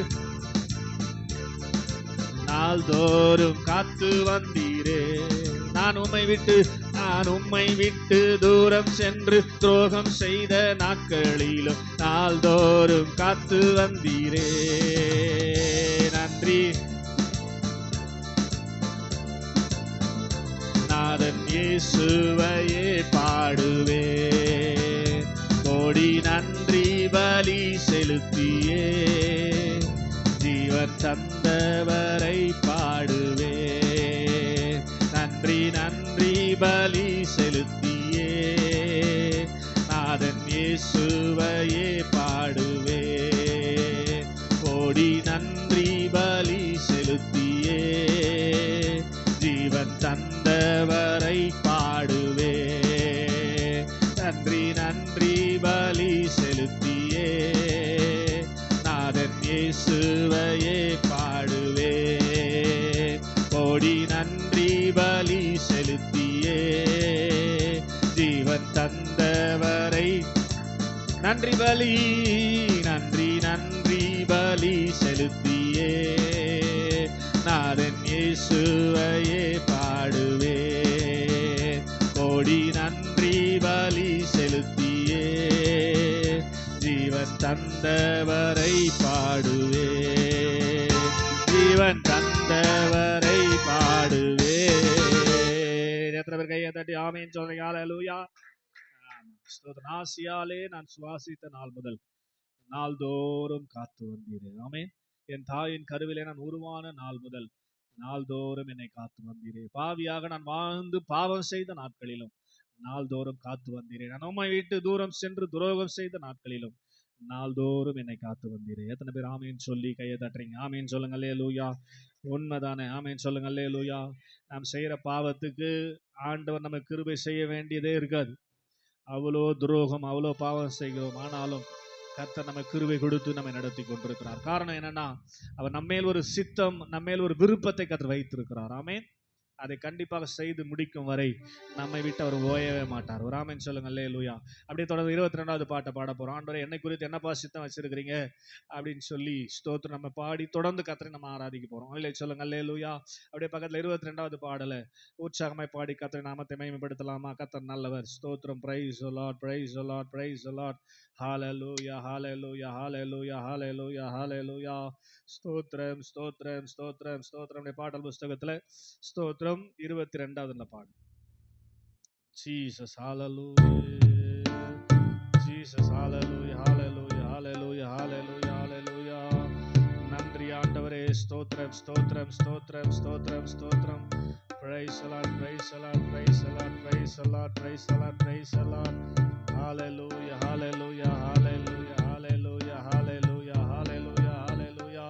நாள்தோறும் காத்து வந்தீரே. நான் உம்மை விட்டு தூரம் சென்று துரோகம் செய்த நாட்களிலும் நாள்தோறும் காத்து வந்தீரே. நன்றி. நாதன் இயேசுவையே பாடுவே. கோடி நன்றி பலி செலுத்தியே ஜீவன் தந்தவரை பாடுவே. நன்றி நன்றி பலி செலுத்தியே நாதன் இயேசுவையே பாடுவே. கோடி நன்றி பலி செலுத்தியே ஜீவன் தந்தவரை பாடுவே. நன்றி நன்றி பலி செலுத்தியே நாதன் இயேசுவையே பாடுவே. கோடி நன்றி பலி செலுத்தியே ஜீவன் தந்தவரை. நன்றி பலி நன்றி நன்றி பலி செலுத்தியே நாதன் இயேசுவையே பாடுவே. கோடி நன்றி பலி செலுத்தியே ஜீவன் தந்தவரை பாடுவே. ஜீவன் தந்தவரை பாடுவே. எத்தனை பேர் கையை தட்டி ஆமேன் சொல்றீங்க? ஹல்லேலூயா. ஆசியாலே நான் சுவாசித்த நாள் முதல் நாள்தோறும் காத்து வந்தீரே. ஆமேன். என் தாயின் கருவிலே நான் உருவான நாள் முதல் நாள்தோறும் என்னை காத்து வந்தீரே. பாவியாக நான் வாழ்ந்து பாவம் செய்த நாட்களிலும் நாள்தோறும் காத்து வந்தீரே. நான் உம்மை விட்டு தூரம் சென்று துரோகம் செய்த நாட்களிலும் நாள்தோறும் என்னை காத்து வந்தீரே. எத்தனை பேர் ஆமேன் சொல்லி கையை தட்டுறீங்க? ஆமேன் சொல்லுங்க. அல்லேலூயா. உண்மைதானே? ஆமேன் சொல்லுங்க. அல்லேலூயா. நாம் செய்யற பாவத்துக்கு ஆண்டவர் நம்ம கிருபை செய்ய வேண்டியதே இருக்காது. அவ்வளோ துரோகம், அவ்வளோ பாவம் செய்கிறோம். ஆனாலும் கர்த்தர் நம்ம கிருபை கொடுத்து நம்மை நடத்தி கொண்டிருக்கிறார். காரணம் என்னன்னா, அவர் நம்மேல் ஒரு சித்தம், நம்மேல் ஒரு விருப்பத்தை கர்த்தர் வைத்திருக்கிறார். ஆமேன். அதை கண்டிப்பாக செய்து முடிக்கும் வரை நம்மை விட்டு அவர் ஓயவே மாட்டார். ஒரு ஆமென் சொல்லுங்க. அல்லேலூயா. அப்படியே தொடர்ந்து 22வது பாட்டை பாட போறோம். ஆண்டவரே, என்னை குறித்து என்னப்பா சித்தம் வச்சிருக்கிறீங்க அப்படின்னு சொல்லி ஸ்தோத்திரம் நம்ம பாடி தொடர்ந்து கர்த்தரை நம்ம ஆராதிக்க போறோம். அல்லே சொல்லுங்க. அல்லேலூயா. அப்படியே பக்கத்துல 22வது பாடல உற்சாகமாய் பாடி கர்த்தரை நாமத்தை மகிமைப்படுத்தலாமா? கர்த்தர் நல்லவர். ஸ்தோத்திரம். Praise the Lord, price the Lord, price the Lord. Hallelujah, hallelujah, hallelujah, hallelujah, hallelujah. ஸ்தோத்திரம், ஸ்தோத்திரம், ஸ்தோத்திரம், ஸ்தோத்திரம். பாடல் புத்தகத்துல ஸ்தோத்திரம் 22வது பாடு. ஜீசஸ் ஹalleluya, ஜீசஸ் ஹalleluya, hallelujah, hallelujah, hallelujah, hallelujah. நன்றி ஆண்டவரே. ஸ்தோத்திரம், ஸ்தோத்திரம், ஸ்தோத்திரம், ஸ்தோத்திரம், ஸ்தோத்திரம். Praise the Lord, praise the Lord, praise the Lord, praise the Lord, praise the Lord, praise the Lord. Hallelujah, hallelujah, hallelujah, hallelujah, hallelujah, hallelujah, hallelujah.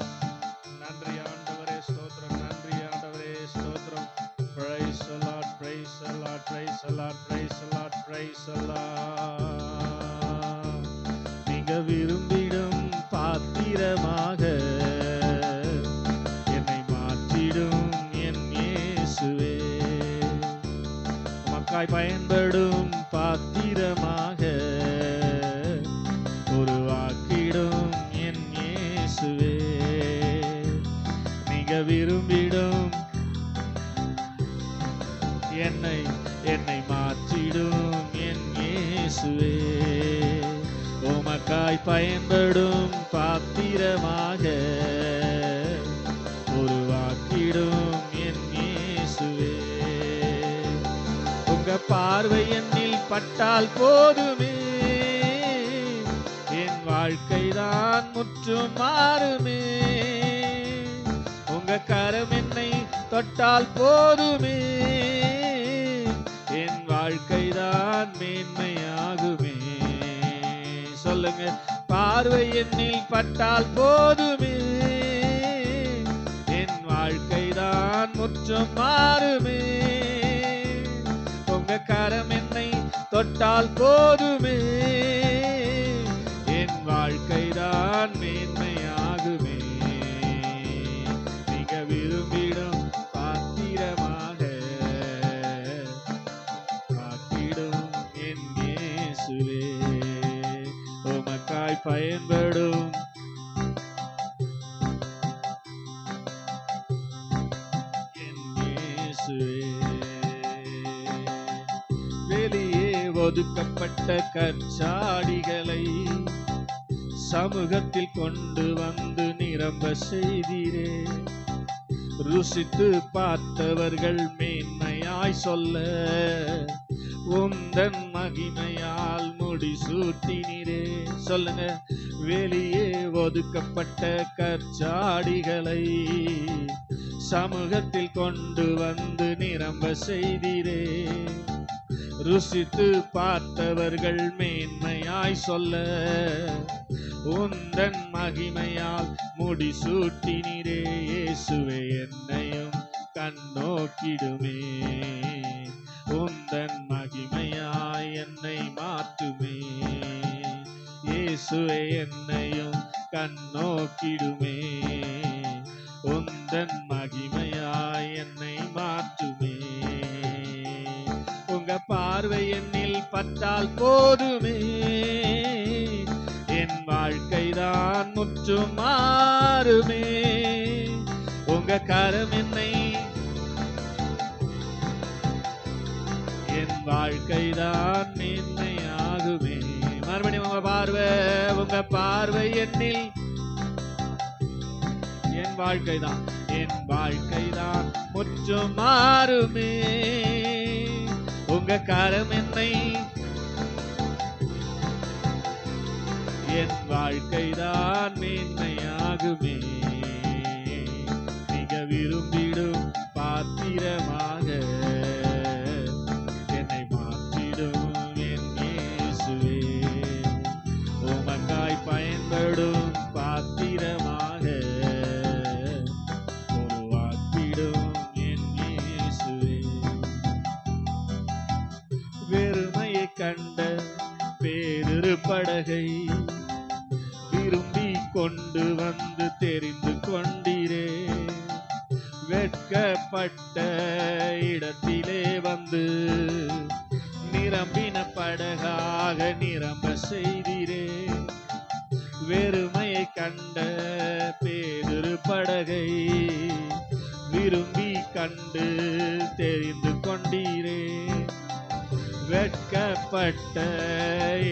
நன்றி ஆண்டவரே. ஸ்தோத்திரம். நன்றி ஆண்டவரே. ஸ்தோத்திரம். Praise the Lord, praise the Lord, praise the Lord, praise the Lord, praise the Lord. நீங்க விரும்பிடும் பாத்திரமாக என்னை மாற்றிடும் என் இயேசுவே. உமக்காய் பயன்படும் பாத்திரமாக உருவாக்கிடும் என் இயேசுவே. நீங்க விரும்பிடும் என்னை என்னை மாற்றிடும் என் இயேசுவே. உமக்காய் பயன்படும் பாத்திரமாக உருவாக்கிடும் என் இயேசுவே. உங்க பார்வை என்னில் பட்டால் போதுமே, என் வாழ்க்கைதான் முற்றும் மாறுமே. உங்க கரம் என்னை தொட்டால் போதுமே, என் வாழ்க்கைதான் மேன்மையாகுமே. சொல்லுங்க, பார்வை என்னில் பட்டால் போதுமே, என் வாழ்க்கைதான் முற்றும் மாறுமே. உங்க கரம் என்னை தொட்டால் போதுமே, என் வாழ்க்கைதான் மேன்மையாகுமே. நீங்க விரும்பிடும் பாத்திரமாக ஆக்கிடும் என் இயேசுவே. உமக்காய் பயன்படும் என் இயேசுவே. வெளியே ஒதுக்கப்பட்ட கற்சாடிகளை சமூகத்தில் கொண்டு வந்து நிரம்ப செய்தீரே. ருசித்து பார்த்தவர்கள் மேன்மையாய் சொல்ல உந்தன் மகிமையால் முடிசூட்டினீரே. சொல்லுங்க, வெளியே ஒதுக்கப்பட்ட கற்சாடிகளை சமூகத்தில் கொண்டு வந்து நிரம்ப செய்தீரே. ருசித்து பார்த்தவர்கள் மேன்மையாய் சொல்ல உந்தன் மகிமையால் முடிசூட்டினீரே. இயேசுவே, என்னையும் கண்ணோக்கிடுமே, உந்தன் மகிமையாய் என்னை மாற்றுமே. இயேசுவே, என்னையும் கண்ணோக்கிடுமே, உந்தன் மகிமையாய் என்னை மாற்றுமே. உங்க பார்வை என்னில் பட்டால் போதுமே, என் வாழ்க்கைதான் முற்றும் மாறுமே. உங்க கரம் என்னை என் வாழ்க்கைதான் மேன்மையாகுமே. மறுபடியும் உங்க பார்வை என்னில் என் வாழ்க்கைதான் முற்றும் மாறுமே. உங்க கரம் என்னை என் வாழ்க்கைதான் மேன்மையாகுமே. நீங்க விரும்பிடும் பாத்திரமாக என்னை மாற்றிடும் என் இயேசுவே. உமக்காய் பயன்படும் பாத்திரமாக உருவாக்கிடும் என் இயேசுவே. வெறுமையை கண்ட பேரு படகை விரும்பி கொண்டு வந்து தெரிந்து கொண்டீரே. வெட்கப்பட்ட இடத்திலே வந்து நிரம்பின படகாக நிரம்ப செய்தீரே. வெறுமையை கண்ட பேரு படகை விரும்பி கண்டு தெரிந்து கொண்டீரே. வெட்கப்பட்ட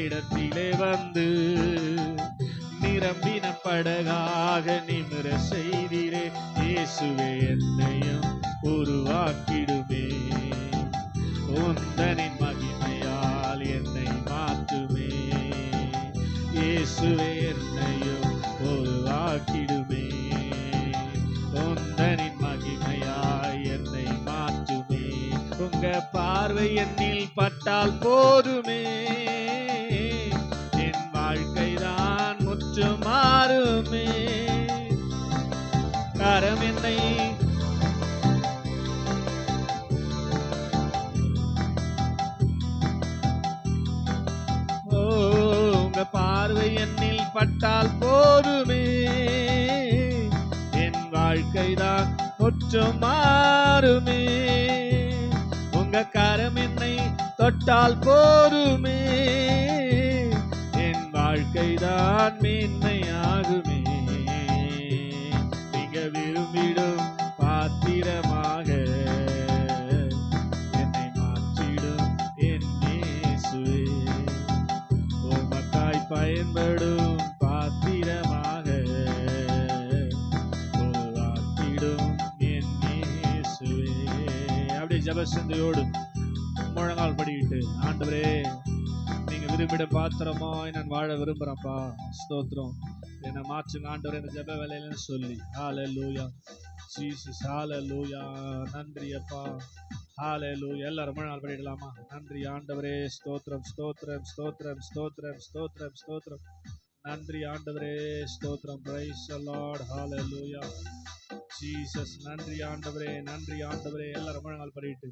இடத்திலே வந்து நிரம்பின படகாக நிமிர செய்தீரே. இயேசுவே, என்னையும் உருவாக்கிடுமே, உந்தனின் மகிமையால் என்னை மாற்றுமே. இயேசுவே, என்னையும் உருவாக்கிடுமே, உந்தனின் மகிமையால் என்னை மாற்றுமே. உங்க பார்வை என்னில் பட்டால் போதுமே, என் வாழ்க்கைதான் முற்றும் மாறுமே. கரம் என்னை உங்க பார்வை என்னில் பட்டால் போதுமே, என் வாழ்க்கைதான் முற்றும் மாறுமே. உங்க கரம் என்னை தொட்டால் போதுமே, என் வாழ்க்கைதான் மேன்மையாகுமே. நீங்க விரும்பிடும் பாத்திரமாக என்னை பயன்படும் பாத்திரமாக உருவாக்கிடும் என் இயேசுவே. அப்படியே ஜெப சிந்தையோடு முழங்கால் படிக்கிட்டு, ஆண்டவரே நீங்க விரும்பிட பாத்திரமாய் நான் வாழ விரும்புறேன்ப்பா, ஸ்தோத்திரம், என்னை மாற்றுங்க ஆண்டவரே இந்த ஜெப வேலையிலன்னு சொல்லி. ஹல்லேலூயா ஜீசஸ், ஹல்லேலூயா. நன்றி அப்பா, ஹல்லேலூயா. எல்லாரும் முழங்கால் படிக்கலாமா? நன்றி ஆண்டவரே, ஸ்தோத்திரம் ஸ்தோத்திரம் ஸ்தோத்திரம் ஸ்தோத்திரம் ஸ்தோத்திரம் ஸ்தோத்திரம். நன்றி ஆண்டவரே, ஸ்தோத்திரம். Praise the lord, hallelujah Jesus. நன்றி ஆண்டவரே, நன்றி ஆண்டவரே. எல்லாரும் முழங்கால் படிக்கிட்டு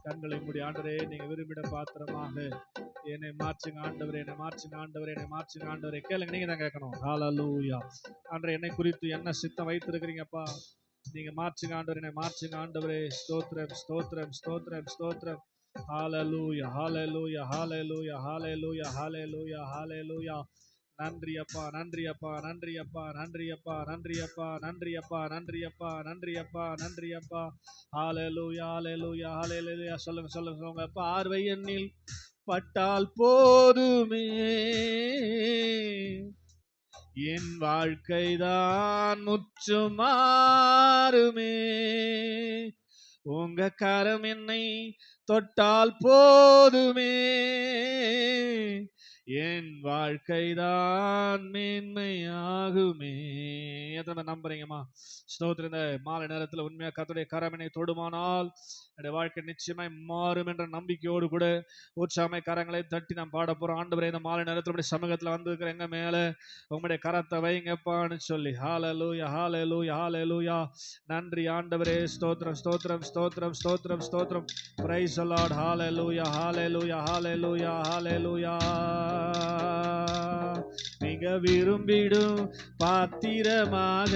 கண்களை மூடி, ஆண்டவரே நீங்க விரும்பிட பாத்திரமாக என்னை மாற்றுங்க ஆண்டவரே, என்னை மாற்றுங்க ஆண்டவரே, என்னை மாற்றுங்க ஆண்டவரே. கேளுங்க, நீங்க தான் கேட்கணும். ஹல்லேலூயா. ஆண்டவரே என்னை குறித்து என்ன சித்தம் வைத்திருக்கிறீங்கப்பா, நீங்க மாற்றுங்க ஆண்டவரே, என்னை மாற்றுங்க ஆண்டவரே. ஸ்தோத்திரம் ஸ்தோத்திரம் ஸ்தோத்திரம் ஸ்தோத்திரம். ஹல்லேலூயா ஹல்லேலூயா ஹல்லேலூயா ஹல்லேலூயா ஹல்லேலூயா ஹல்லேலூயா. நன்றி அப்பா, நன்றி அப்பா, நன்றி அப்பா, நன்றி அப்பா, நன்றி அப்பா, நன்றி அப்பா, நன்றி அப்பா, நன்றி அப்பா, நன்றி அப்பா. ஹல்லேலூயா ஹல்லேலூயா ஹல்லேலூயா. சொல்லுங்க சொல்லுங்க சொல்லுங்க. பார்வை எண்ணில் பட்டால் போதுமே, என் வாழ்க்கைதான் முற்றும் மாறுமே. உங்க கரம் என்னை தொட்டால் போதுமே, என் வாழ்க்கைதான் மேன்மையாகுமே. எத்தனை நம்புறீங்கம்மா? ஸ்தோத்திரம். இந்த மாலை நேரத்தில் உண்மையா கர்த்தருடைய கரமனை தொடுமானால் என்னுடைய வாழ்க்கை நிச்சயமாய் மாறும் என்ற நம்பிக்கையோடு கூட உற்சாகமாய் கரங்களை தட்டி நாம் பாட போறோம். ஆண்டவரே இந்த மாலை நேரத்தில் உடைய சமூகத்தில் வந்திருக்கிற எங்க மேல உங்களுடைய கரத்தை வைங்கப்பான்னு சொல்லி. ஹல்லேலூயா ஹல்லேலூயா ஹல்லேலூயா. நன்றி ஆண்டவரே, ஸ்தோத்திரம் ஸ்தோத்திரம் ஸ்தோத்திரம் ஸ்தோத்திரம் ஸ்தோத்திரம். Praise the lord. Hallelujah hallelujah hallelujah hallelujah. நீங்க விரும்பிடும் பாத்திரமாக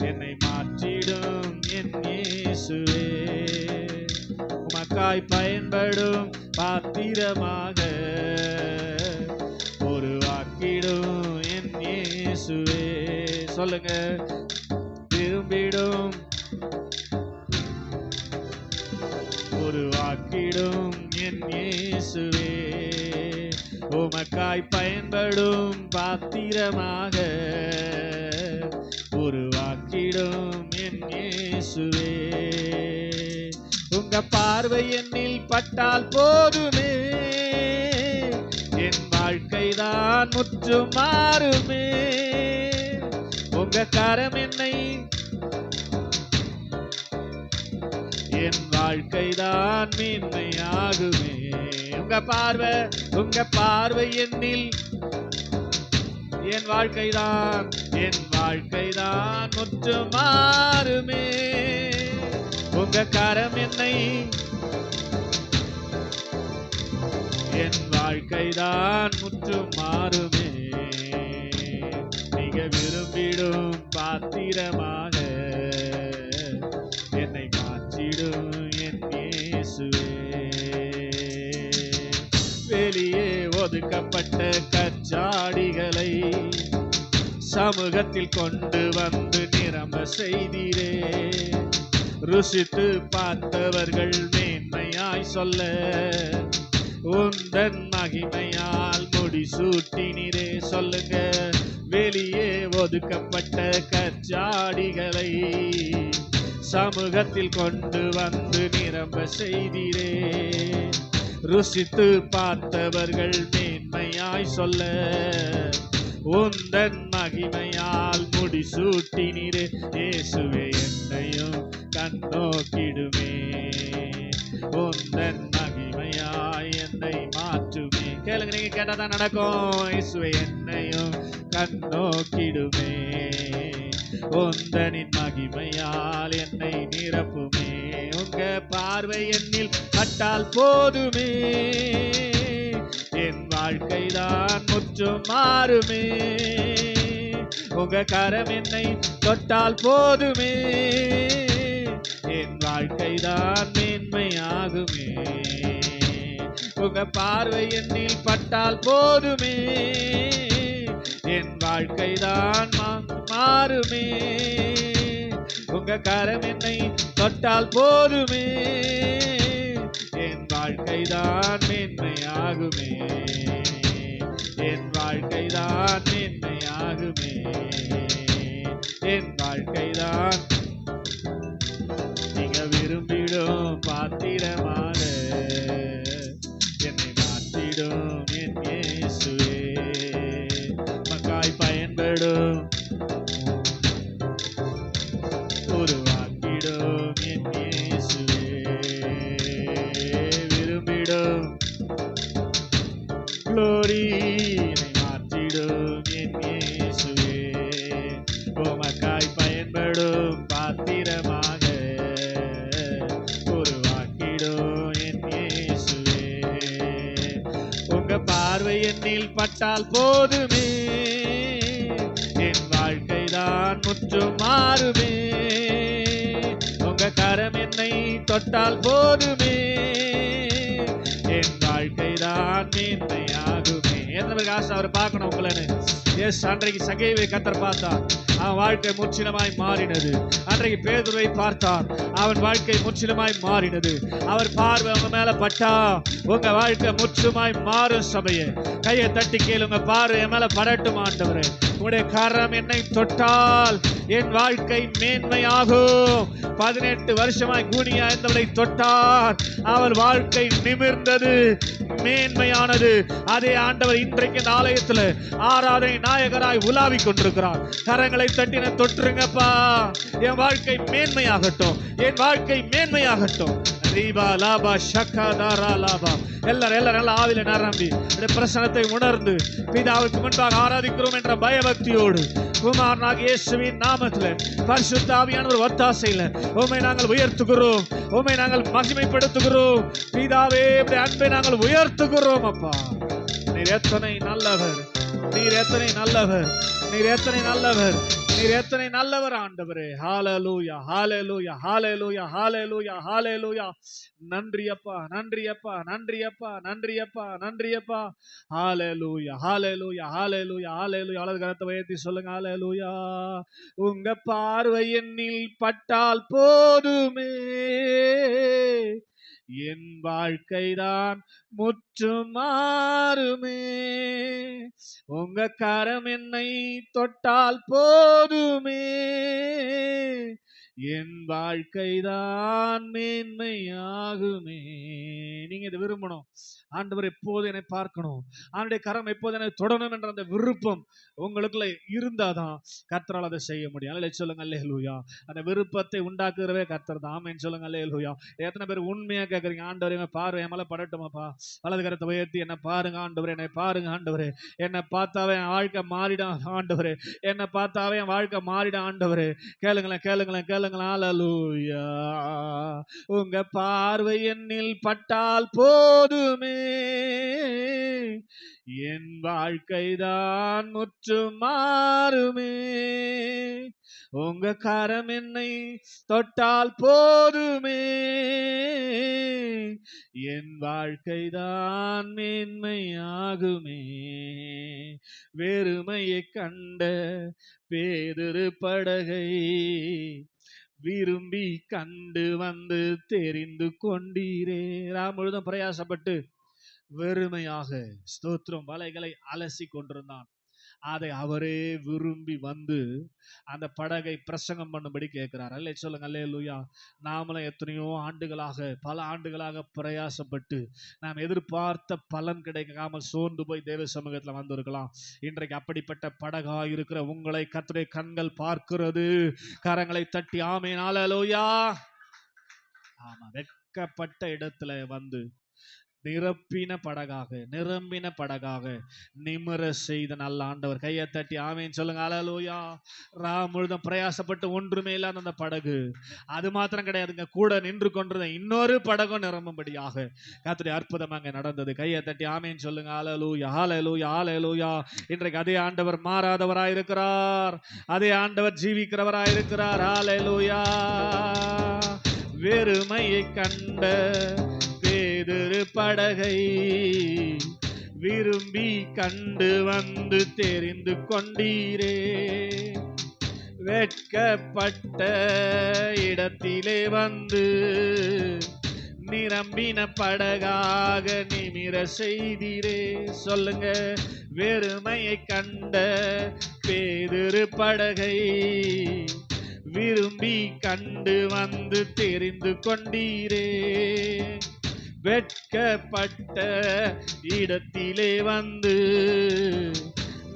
என்னை மாற்றிடும் என் இயேசுவே. உமக்காய் பயன்படும் பாத்திரமாக உருவாக்கிடும் என் இயேசுவே. சொல்லுங்க, விரும்பிடும் உருவாக்கிடும் என் இயேசுவே. உமக்காய் பயன்படும் பாத்திரமாக உருவாக்கிடும் என் இயேசுவே. உங்க பார்வை என்னில் பட்டால் போதுமே, என் வாழ்க்கைதான் முற்றும் மாறுமே. உங்க கரம் என்னை, என் வாழ்க்கைதான் மேன்மையாகுமே. உங்க பார்வை என்னில், என் வாழ்க்கைதான் முற்றும் மாறுமே. உங்க கரம் என்னை, என் வாழ்க்கைதான் முற்றும் மாறுமே. நீங்க விரும்பிடும் பாத்திரமாக என்னை மாற்றிடும் என் இயேசுவே. வெளியே ஒதுக்கப்பட்ட கச்சாடிகளை சமூகத்தில் கொண்டு வந்து நிரம்ப செய்தீரே. ருசித்து பார்த்தவர்கள் மேன்மையாய் சொல்ல உந்தன் மகிமையால் முடிசூட்டினீரே. சொல்லுங்க, வெளியே ஒதுக்கப்பட்ட கச்சாடிகளை சமூகத்தில் கொண்டு வந்து நிரம்ப செய்தீரே. ருசித்து பார்த்தவர்கள் மேன்மையாய் சொல்ல உந்தன் மகிமையால் முடிசூட்டினீரே. இயேசுவே என்னையும் கண்ணோக்கிடுமே, உந்தன் மகிமையாய் என்னை மாற்றுமே. கேளுங்க, நீங்க கேட்டாதான் நடக்கும். இயேசுவே என்னையும் கண்ணோக்கிடுமே, உந்தனின் மகிமையால் என்னை நிரப்புமே. உங்க பார்வை என்னில் பட்டால் போதுமே, என் வாழ்க்கைதான் முற்றும் மாறுமே. உங்க கரம் என்னை தொட்டால் போதுமே, என் வாழ்க்கைதான் மேன்மையாகுமே. உங்க பார்வை என்னில் பட்டால் போதுமே, என் வாழ்க்கைதான் மாறுமே. உங்க கரம் என்னை தொட்டால் போதுமே, என் வாழ்க்கைதான் மேன்மையாகுமே. என்னில் பட்டால் போதுமே, என் வாழ்க்கை தான் முற்றும் மாறுமே. உங்க கரம் என்னை தொட்டால் போதுமே, என் வாழ்க்கை தான் மேன்மையாகுமே. எத்தனை ஆசை அவர் பார்க்கணும் உங்களன்னு. எஸ், அன்றைக்கு சகேவை கர்த்தர் பார்த்தார், அவன் வாழ்க்கை முற்றிலுமாய் மாறினது. அன்றைக்கு பேதுருவை பார்த்தார், அவன் வாழ்க்கை முற்றிலுமாய் மாறினது. அவர் பார்வை உங்க மேல பட்டா உங்க வாழ்க்கை முற்றிலுமாய் மாறும். சபையை கையை தட்டி கேளு, உங்க பார்வை என் மேல படட்டும் ஆண்டவரே. உங்களுடைய கரம் என்னை தொட்டால் என் வாழ்க்கை மேன்மையாகும். 18 வருஷமாய் கூனியா இருந்தவளை தொட்டார், அவள் வாழ்க்கை நிமிர்ந்தது, மேன்மையானது. அதே ஆண்டவர் இன்றைக்கு இந்த ஆலயத்தில் ஆராதனை நாயகராய் உலாவிக் கொண்டிருக்கிறார். கரங்களை தட்டின தொற்றுங்கப்பா, என் வாழ்க்கை மேன்மையாகட்டும், என் வாழ்க்கை மேன்மையாகட்டும். எல்லாரும் ஆவில நிரம்பி பிரசனத்தை உணர்ந்து பிதாவுக்கு முன்பாக ஆராதிக்கிறோம் என்ற பயபக்தியோடு குமாரனாகிய இயேசுவின் நாமத்தில் பரிசுத்த ஆவியானவர் ஒத்தாசையில் உம்மை நாங்கள் உயர்த்துகிறோம், உம்மை நாங்கள் மகிமைப்படுத்துகிறோம். பிதாவே, அன்பை நாங்கள் உயர்த்துகிறோம். அப்பா, நீர் எத்தனை நல்லவர், நீர் எத்தனை நல்லவர், நீர் எத்தனை நல்லவர், நீர் எத்தனை நல்லவர் ஆண்டவரே. ஹalleluya, ஹalleluya, ஹalleluya, ஹalleluya, ஹalleluya. நன்றி அப்பா, நன்றி அப்பா, நன்றி அப்பா, நன்றி அப்பா, நன்றி அப்பா. ஹalleluya, ஹalleluya, ஹalleluya, ஹalleluya. வலது கரத்தை உயர்த்தி சொல்லுங்க, ஹalleluya. உங்க பார்வை என்னில் பட்டால் போதுமே, என் வாழ்க்கைதான் முற்றும் மாறுமே. உங்க கரம் என்னை தொட்டால் போதுமே, என் வாழ்க்கைதான் மேன்மையாகுமே. நீங்க இதை விரும்பணும். ஆண்டவர் எப்போது என்னை பார்க்கணும், அவனுடைய கரம் எப்போது என்னை தொடணும் என்ற அந்த விருப்பம் உங்களுக்குள்ள இருந்தாதான் கர்த்தரால் அதை செய்ய முடியும். அல்ல சொல்லுங்க அல்லேலூயா. அந்த விருப்பத்தை உண்டாக்குறவே கர்த்தர் தான். ஆமென் சொல்லுங்க அல்லேலூயா. எத்தனை பேர் உண்மையா கேட்குறீங்க, ஆண்டவர் எங்க பார்வை என் மேல படட்டுமாப்பா, வலது கரத்தை உயர்த்தி என்னை பாருங்க ஆண்டவரே, என்னை பாருங்க ஆண்டவரே, என்னை பார்த்தாவே என் வாழ்க்கை மாறிடும் ஆண்டவரே, என்னை பார்த்தாவே என் வாழ்க்கை மாறிடும் ஆண்டவரே. கேளுங்களேன், கேளுங்களேன், கேளுங்களேன். அல்லேலூயா. உங்க பார்வை என்னில் பட்டால் போதுமே, என் வாழ்க்கைதான் முற்றும் மாறுமே. உங்க கரம் என்னை தொட்டால் போதுமே, என் வாழ்க்கைதான் மேன்மையாகுமே. வெறுமையை கண்ட பேதுரு படகை விரும்பி கண்டு வந்து தெரிந்து கொண்டீரே. முழுதும் பிரயாசப்பட்டு வெறுமையாக ஸ்தோத்திரம் வலைகளை அலசி கொண்டிருந்தான். அதை அவரே விரும்பி வந்து அந்த படகை பிரசங்கம் பண்ணும்படி கேட்கிறார். அல்லே சொல்லுங்க அல்லேலூயா. நாமளும் எத்தனையோ ஆண்டுகளாக, பல ஆண்டுகளாக பிரயாசப்பட்டு நாம் எதிர்பார்த்த பலன் கிடைக்காமல் சோர்ந்து போய் தேவ சமூகத்தில் வந்திருக்கலாம். இன்றைக்கு அப்படிப்பட்ட படகா இருக்கிற உங்களை கர்த்தருடைய கண்கள் பார்க்கிறது. கரங்களை தட்டி ஆமென் அல்லேலூயா. ஆமா, வெட்கப்பட்ட இடத்துல வந்து நிரம்பின படகாக நிமிர செய்த நல்ல ஆண்டவர். கையை தட்டி ஆமென் சொல்லுங்க அல்லேலூயா. முழுதும் பிரயாசப்பட்டு ஒன்றுமே இல்லாத அந்த படகு அது மாத்திரம் கிடையாதுங்க, கூட நின்று கொண்டிருந்த இன்னொரு படகும் நிரம்பும்படியாக கர்த்தருடைய அற்புதம் அங்கே நடந்தது. கையை தட்டி ஆமென் சொல்லுங்க அல்லேலூயா, அல்லேலூயா, அல்லேலூயா. இன்றைக்கு அதே ஆண்டவர் மாறாதவராயிருக்கிறார், அதே ஆண்டவர் ஜீவிக்கிறவராயிருக்கிறார். அல்லேலூயா. வெறுமையை கண்ட பேதுரு படகை விரும்பி கண்டு வந்து தெரிந்து கொண்டீரே. வெட்கப்பட்ட இடத்திலே வந்து நிரம்பின படகாக நிமிர செய்தீரே. சொல்லுங்க, வெறுமையை கண்ட பேதுரு படகை விரும்பி கண்டு வந்து தெரிந்து கொண்டீரே. வெட்கப்பட்ட இடத்திலே வந்து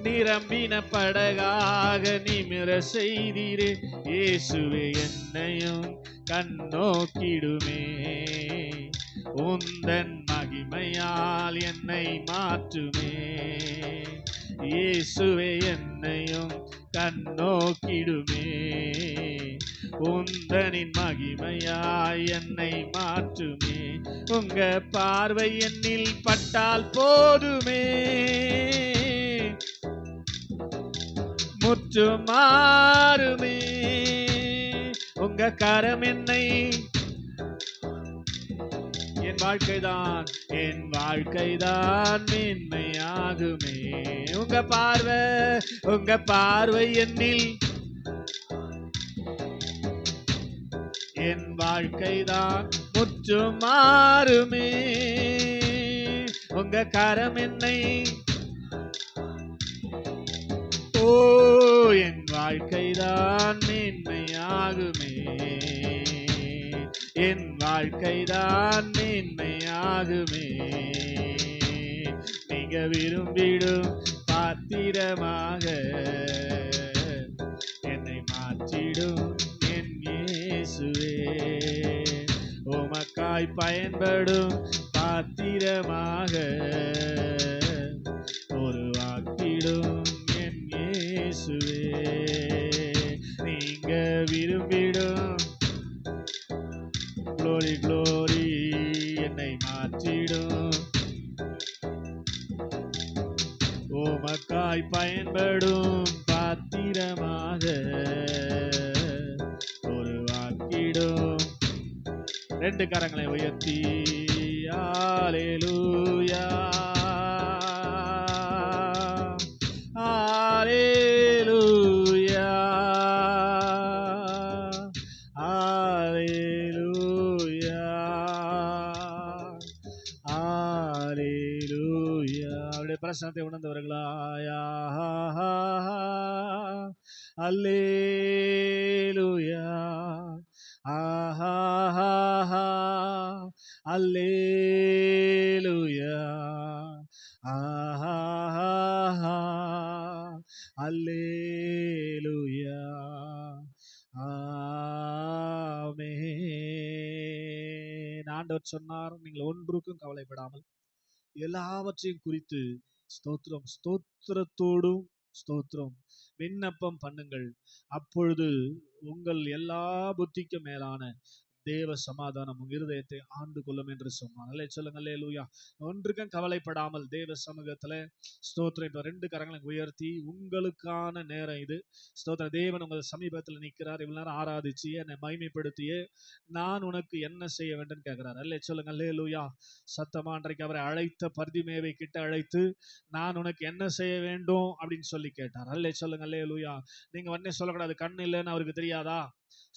நிரம்பின படகாக நிமிர செய்தீரே. இயேசுவே என்னையும் கண்ணோக்கிடுமே, உந்தன் மகிமையால் என்னை மாற்றுமே. இயேசுவே என்னையும் கண்ணோக்கிடுமே, உந்தனின் மகிமையாய் என்னை மாற்றுமே. உங்க பார்வை என்னில் பட்டால் போதுமே, முற்றும் மாறுமே. உங்க கரம் என்னை, என் வாழ்க்கைதான் மேன்மையாகுமே. உங்க பார்வை என்னில், என் வாழ்க்கைதான் முற்றும் மாறுமே. உங்க கரம் என்னை, ஓ என் வாழ்க்கைதான் மேன்மையாகுமே, என் வாழ்க்கைதான் மேன்மையாகுமே. நீங்க விரும்பிடும் பாத்திரமாக என்னை மாற்றிடும் என் இயேசுவே. உமக்காய் பயன்படும் பாத்திரமாக உருவாக்கிடும் என் இயேசுவே. நீங்க விரும்பிடும் glory glory என்னை மாற்றிடும், உமக்காய் பயன்படும் பாத்திரமாக உருவாக்கிடும். 2 கரங்களை உயர்த்தி ஹல்லேலூயா ஹல்லேலூயா ஹல்லேலூயா ஹல்லேலூயா. அவருடைய பிரசன்னத்தை உணர்ந்தவர்களாயா அல்லேலூயா அல்லேலூயா அல்லேலூயா ஆமென். ஆண்டவர் சொன்னார், நீங்கள் ஒன்றுக்கும் கவலைப்படாமல் எல்லாவற்றையும் குறித்து ஸ்தோத்திரத்தோடும் விண்ணப்பம் பண்ணுங்கள், அப்பொழுது உங்கள் எல்லா புத்திக்கும் மேலான தேவ சமாதானம் உங்க இருதயத்தை ஆண்டு கொள்ளும் என்று சொன்னார். அல்லே சொல்லுங்க அல்லேலூயா. ஒன்றுக்கும் கவலைப்படாமல் தேவ சமூகத்துல ஸ்தோத்திரம். 2 கரங்களை உயர்த்தி, உங்களுக்கான நேரம் இது. ஸ்தோத்திர. தேவன் உங்கள் சமீபத்தில் நிற்கிறார். இவ்வளவு நேரம் ஆராதிச்சு என்னை மகிமைப்படுத்தியே நான் உனக்கு என்ன செய்ய வேண்டும் கேட்கிறார். அல்லே சொல்லுங்க அல்லேலூயா. சத்தமா அன்றைக்கு அவரை அழைத்த பர்திமேவை கிட்ட அழைத்து, நான் உனக்கு என்ன செய்ய வேண்டும் அப்படின்னு சொல்லி கேட்டார். அல்லே சொல்லுங்க அல்லேலூயா. நீங்க உடனே சொல்லக்கூடாது கண் இல்லைன்னு அவருக்கு தெரியாதா?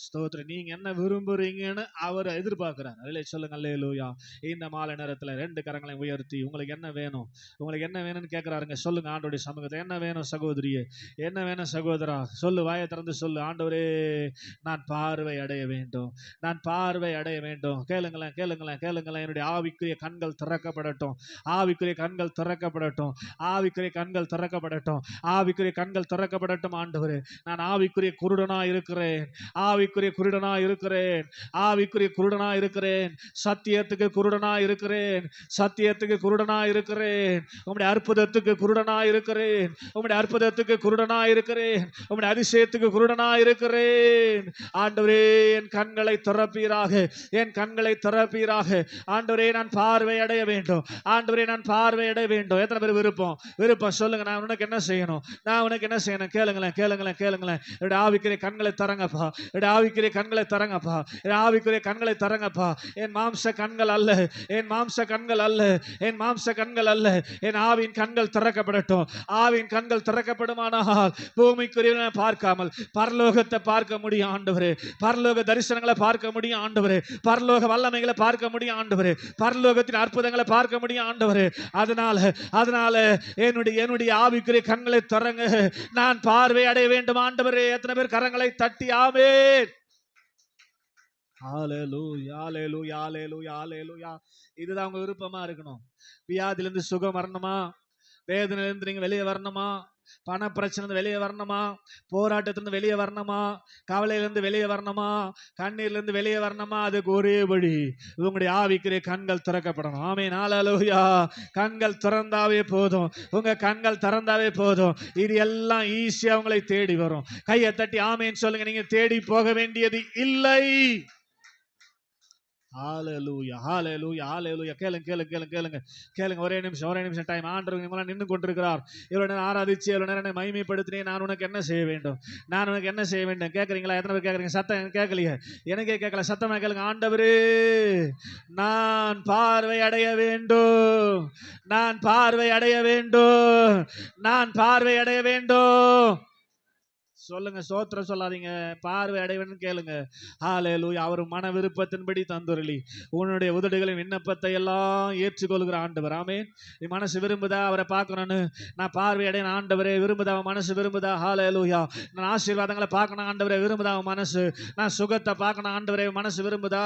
ஸ்தோத்திரம். நீங்க என்ன விரும்புறீங்கன்னு அவர் எதிர்பார்க்கிறார். அதிலே சொல்லுங்க அல்லேலூயா. இந்த மாலை நேரத்துல 2 கரங்களை உயர்த்தி, உங்களுக்கு என்ன வேணும், உங்களுக்கு என்ன வேணும்னு கேட்கிறாருங்க. சொல்லுங்க ஆண்டவருடைய சமூகத்தை. என்ன வேணும் சகோதரியே, என்ன வேணும் சகோதரா, சொல்லு, வாயை திறந்து சொல்லு. ஆண்டவரே, நான் பார்வை அடைய வேண்டும், நான் பார்வை அடைய வேண்டும். கேளுங்களேன் கேளுங்களேன் கேளுங்களேன். என்னுடைய ஆவிக்குரிய கண்கள் திறக்கப்படட்டும், ஆவிக்குரிய கண்கள் திறக்கப்படட்டும், ஆவிக்குரிய கண்கள் திறக்கப்படட்டும், ஆவிக்குரிய கண்கள் திறக்கப்படட்டும். ஆண்டவரே, நான் ஆவிக்குரிய குருடனா இருக்கிறேன், ஆவிக்குரிய குருடனா இருக்கிறேன், ஆவிக்குரிய குருடனா இருக்கிறேன், சத்தியத்துக்கு குருடனா இருக்கிறேன், சத்தியத்துக்கு குருடனா இருக்கிறேன், உம்முடைய அற்புதத்துக்கு குருடனா இருக்கிறேன், உம்முடைய அற்புதத்துக்கு குருடனா இருக்கிறேன், உம்முடைய அதிசயத்துக்கு குருடனா இருக்கிறேன். ஆண்டவரே, என் கண்களை திறப்பீராக, என் கண்களை திறப்பீராக. ஆண்டவரே, நான் பார்வை அடைய வேண்டும், ஆண்டவரே, நான் பார்வை அடைய வேண்டும். எத்தனை பேர் விருப்பம் சொல்லுங்க. நான் உனக்கு என்ன செய்யணும், நான் உனக்கு என்ன செய்யணும்? கேளுங்களேன் கேளுங்களேன் கேளுங்களேன். என்னுடைய ஆவிக்குரிய கண்களை தரங்கப்பா, ஆவிக்குரிய கண்களை தரங்கப்பா, ஆவிக்குரிய கண்களை தரங்கப்பா. என் மாம்ச கண்கள் அல்ல, என் மாம்ச கண்கள் அல்ல, என் மாம்ச கண்கள் அல்ல, என் ஆவின் கண்கள் திறக்கப்படட்டும். ஆவின் கண்கள் திறக்கப்படுமானால் பூமிக்குரிய பார்க்காமல் பரலோகத்தை பார்க்க முடியும் ஆண்டவரே, பரலோக தரிசனங்களை பார்க்க முடியும் ஆண்டவரே, பரலோக வல்லமைகளை பார்க்க முடியும் ஆண்டவரே, பரலோகத்தின் அற்புதங்களை பார்க்க முடியும் ஆண்டவரே. அதனால என்னுடைய ஆவிக்குரிய கண்களை திறங்க, நான் பார்வை அடைய வேண்டும் ஆண்டவரே. எத்தனை பேர் கரங்களை தட்டி ஆமென். ஹல்லேலூயா ஹல்லேலூயா ஹல்லேலூயா ஹல்லேலூயா. இதுதான் உங்க விருப்பமா இருக்கணும். வியாதியிலிருந்து சுகம் வரணுமா, வேதனையிலிருந்து நீங்க வெளியே வரணுமா, பண பிரச்சனை வெளியே வரணுமா, போராட்டத்திலிருந்து வெளியே வரணுமா, கவலையிலிருந்து வெளியே வரணுமா, கண்ணீர்லேருந்து வெளியே வரணுமா, அதுக்கு ஒரே வழி, உங்களுடைய ஆவிக்குரிய கண்கள் திறக்கப்படணும். ஆமென் ஹல்லேலூயா. கண்கள் திறந்தாவே போதும், உங்க கண்கள் திறந்தாவே போதும், இது எல்லாம் ஈஸியா உங்களை தேடி வரும். கையை தட்டி ஆமென் சொல்லுங்க. நீங்க தேடி போக வேண்டியது இல்லை. ஹalleluya ஹalleluya ஹalleluya. கேளுங்க கேளுங்க கேளுங்க கேளுங்க கேளுங்க. ஒரே நிமிஷம் டைம். ஆண்டவர் நம்மள நின்னு கொண்டிருக்கிறார். இவ்வளவு நேரம் ஆராதிச்சு, இவ்வளவு நேரம் மகிமைப்படுத்தினே, நான் உனக்கு என்ன செய்ய வேண்டும், நான் உனக்கு என்ன செய்ய வேண்டும் கேட்கறீங்களா? எத்தனை பேர் கேட்கறீங்க? சத்தம் கேட்கலையே, எனக்கே கேட்கல. சத்தமா கேளுங்க. ஆண்டவரே, நான் பார்வை அடைய வேண்டும், நான் பார்வை அடைய வேண்டும், நான் பார்வை அடைய வேண்டும். சொல்லுங்க, ஸ்தோத்திரம் சொல்லாதீங்க. பார்வை அடைவன்னு கேளுங்க. ஹalleluya. அவர் மன விருப்பத்தின்படி தந்துருளி உன்னுடைய உதடுகளின் விண்ணப்பத்தை எல்லாம் ஏற்றுக்கொள்கிற ஆண்டவர். ஆமென். நீ மனசு விரும்புதா அவரை பார்க்கணும்னு? நான் பார்வை அடையணும் ஆண்டவரே, விரும்புதா மனசு விரும்புதா? ஹalleluya. நான் ஆசீர்வாதங்களை பார்க்கணும் ஆண்டவரே, விரும்புதா மனசு? நான் சுகத்தை பார்க்கணும் ஆண்டவரே, மனசு விரும்புதா?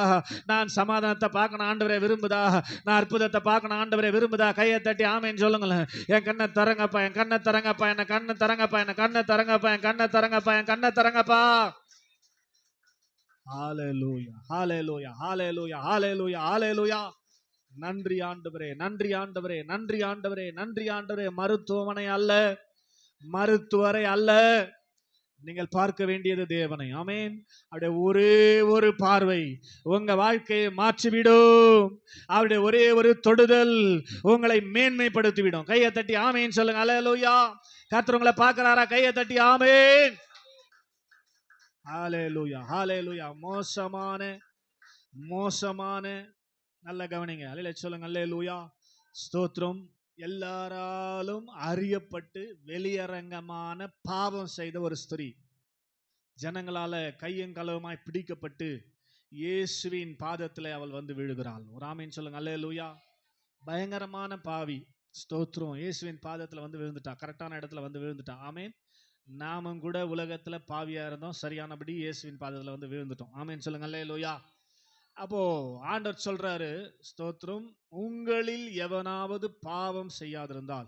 நான் சமாதானத்தை பார்க்கணும் ஆண்டவரே, விரும்புதா? நான் அற்புதத்தை பார்க்கணும் ஆண்டவரே, விரும்புதா? கையை தட்டி ஆமென் சொல்லுங்களேன். என் கண்ணை தரங்கப்பா, என் கண்ணை தரங்கப்பா, என்ன கண்ணை தரங்கப்பா, என்ன கண்ணை தரங்கப்பா, என் கண்ணை தரங்கப்பா, என் கண்ணை தரங்கப்பா. ஹalleluya ஹalleluya ஹalleluya ஹalleluya ஹalleluya. நன்றி ஆண்டவரே, நன்றி ஆண்டவரே, நன்றி ஆண்டவரே, நன்றி ஆண்டவரே. மருத்துவமனை அல்ல, மருத்துவரை அல்ல, நீங்கள் பார்க்க வேண்டியது தேவனை. ஆமென். அவருடைய ஒரே ஒரு பார்வை உங்க வாழ்க்கையை மாற்றிவிடும். அவருடைய ஒரே ஒரு தொடுதல் உங்களை மேன்மைப்படுத்திவிடும். கையை தட்டி ஆமென் சொல்லுங்க. ஹalleluya. கர்த்தர் உங்களை பார்க்கிறாரா? கையை தட்டி ஆமென். ஹalleluya ஹalleluya. மோசமான நல்ல கவனிங்க. அல்லேலூயா சொல்லுங்க. அல்லேலூயா ஸ்தோத்திரம். எல்லாராலும் அறியப்பட்டு வெளியரங்கமான பாவம் செய்த ஒரு ஸ்திரீ, ஜனங்களால கையும் களவுமாய் பிடிக்கப்பட்டு இயேசுவின் பாதத்தில் அவள் வந்து விழுகிறாள். ஒரு ஆமென் சொல்லுங்க. அல்லேலூயா. பயங்கரமான பாவி, ஸ்தோத்திரம். இயேசுவின் பாதத்தில் வந்து விழுந்துட்டா, கரெக்டான இடத்துல வந்து விழுந்துட்டா. ஆமென். நாமும் கூட உலகத்துல பாவியா இருந்தோம், சரியானபடி இயேசுவின் பாதத்தில் வந்து விழுந்துட்டோம். ஆமென் சொல்லுங்க. அல்லேலூயா. அப்போ ஆண்டவர் சொல்றாரு, ஸ்தோத்திரம், உங்களில் எவனாவது பாவம் செய்யாதிருந்தால்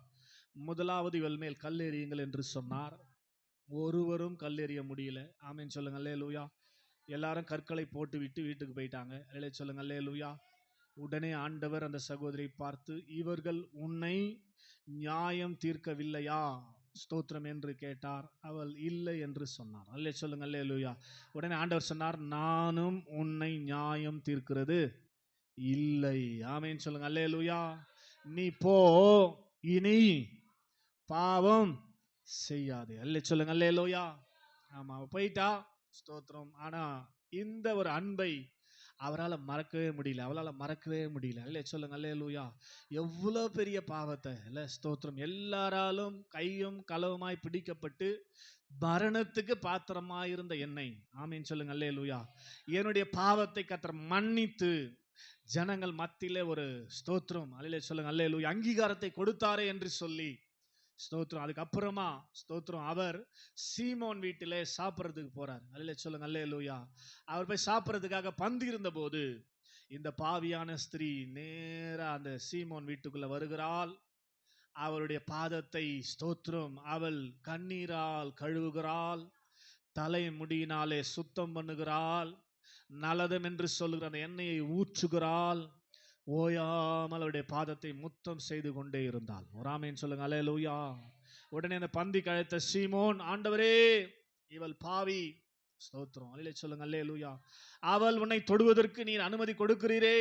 முதலாவது இவள் மேல் கல்லெறியுங்கள் என்று சொன்னார். ஒருவரும் கல்லெறிய முடியல. ஆமென் சொல்லுங்க. அல்லேலூயா. எல்லாரும் கற்களை போட்டு விட்டு வீட்டுக்கு போயிட்டாங்க. அல்லேலூயா சொல்லுங்க. அல்லேலூயா. உடனே ஆண்டவர் அந்த சகோதரியை பார்த்து, இவர்கள் உன்னை நியாயம் தீர்க்கவில்லையா, ஸ்தோத்திரம் என்று கேட்டார். அவள் இல்லை என்று சொன்னார். அல்லேலூயா சொல்லுங்க. அல்லேலூயா. உடனே ஆண்டவர் சொன்னார், நானும் உன்னை நியாயம் தீர்க்கிறது இல்லை. ஆமென் சொல்லுங்க. அல்லேலூயா. நீ போ, இனி பாவம் செய்யாதே. அல்லேலூயா சொல்லுங்க. அல்லேலூயா. ஆமா, போயிட்டா, ஸ்தோத்திரம். ஆனா இந்த ஒரு அன்பை அவரால் மறக்கவே முடியல, அவளால் மறக்கவே முடியல. அல்லேலூயா சொல்லுங்க. அல்லேலூயா. எவ்வளவு பெரிய பாவத்தை இல்ல, ஸ்தோத்திரம். எல்லாராலும் கையும் களவுமாய் பிடிக்கப்பட்டு மரணத்துக்கு பாத்திரமாயிருந்த என்னை, ஆமென் சொல்லுங்க. அல்லேலூயா, என்னுடைய பாவத்தை கர்த்தர் மன்னித்து ஜனங்கள் மத்தியிலே ஒரு ஸ்தோத்திரம், அல்லேலூயா சொல்லுங்க. அல்லேலூயா, அங்கீகாரத்தை கொடுத்தாரே என்று சொல்லி ஸ்தோத்திரம். அதுக்கப்புறமா ஸ்தோத்திரம், அவர் சீமோன் வீட்டிலே சாப்பிட்றதுக்கு போறார். அல்லேலூயா சொல்லுங்க. அல்லேலூயா. அவர் போய் சாப்பிட்றதுக்காக பந்தி இருந்த போது இந்த பாவியான ஸ்திரீ நேரா அந்த சீமோன் வீட்டுக்குள்ள வருகிறாள். அவருடைய பாதத்தை ஸ்தோத்திரம் அவள் கண்ணீரால் கழுவுகிறாள், தலை முடியினாலே சுத்தம் பண்ணுகிறாள், நலதம் என்று சொல்லுகிற அந்த எண்ணெயை ஊற்றுகிறாள், ஓயாமல் அவருடைய பாதத்தை முத்தம் செய்து கொண்டே இருந்தாள். ஒரு ஆமென் சொல்லுங்க. அல்லேலூயா. உடனே அந்த பந்தி கழைத்த சீமோன், ஆண்டவரே, இவள் பாவி, ஸ்தோத்திரம். அல்லேலூயா சொல்லுங்க. அல்லேலூயா. அவள் உன்னை தொடுவதற்கு நீர் அனுமதி கொடுக்கிறீரே,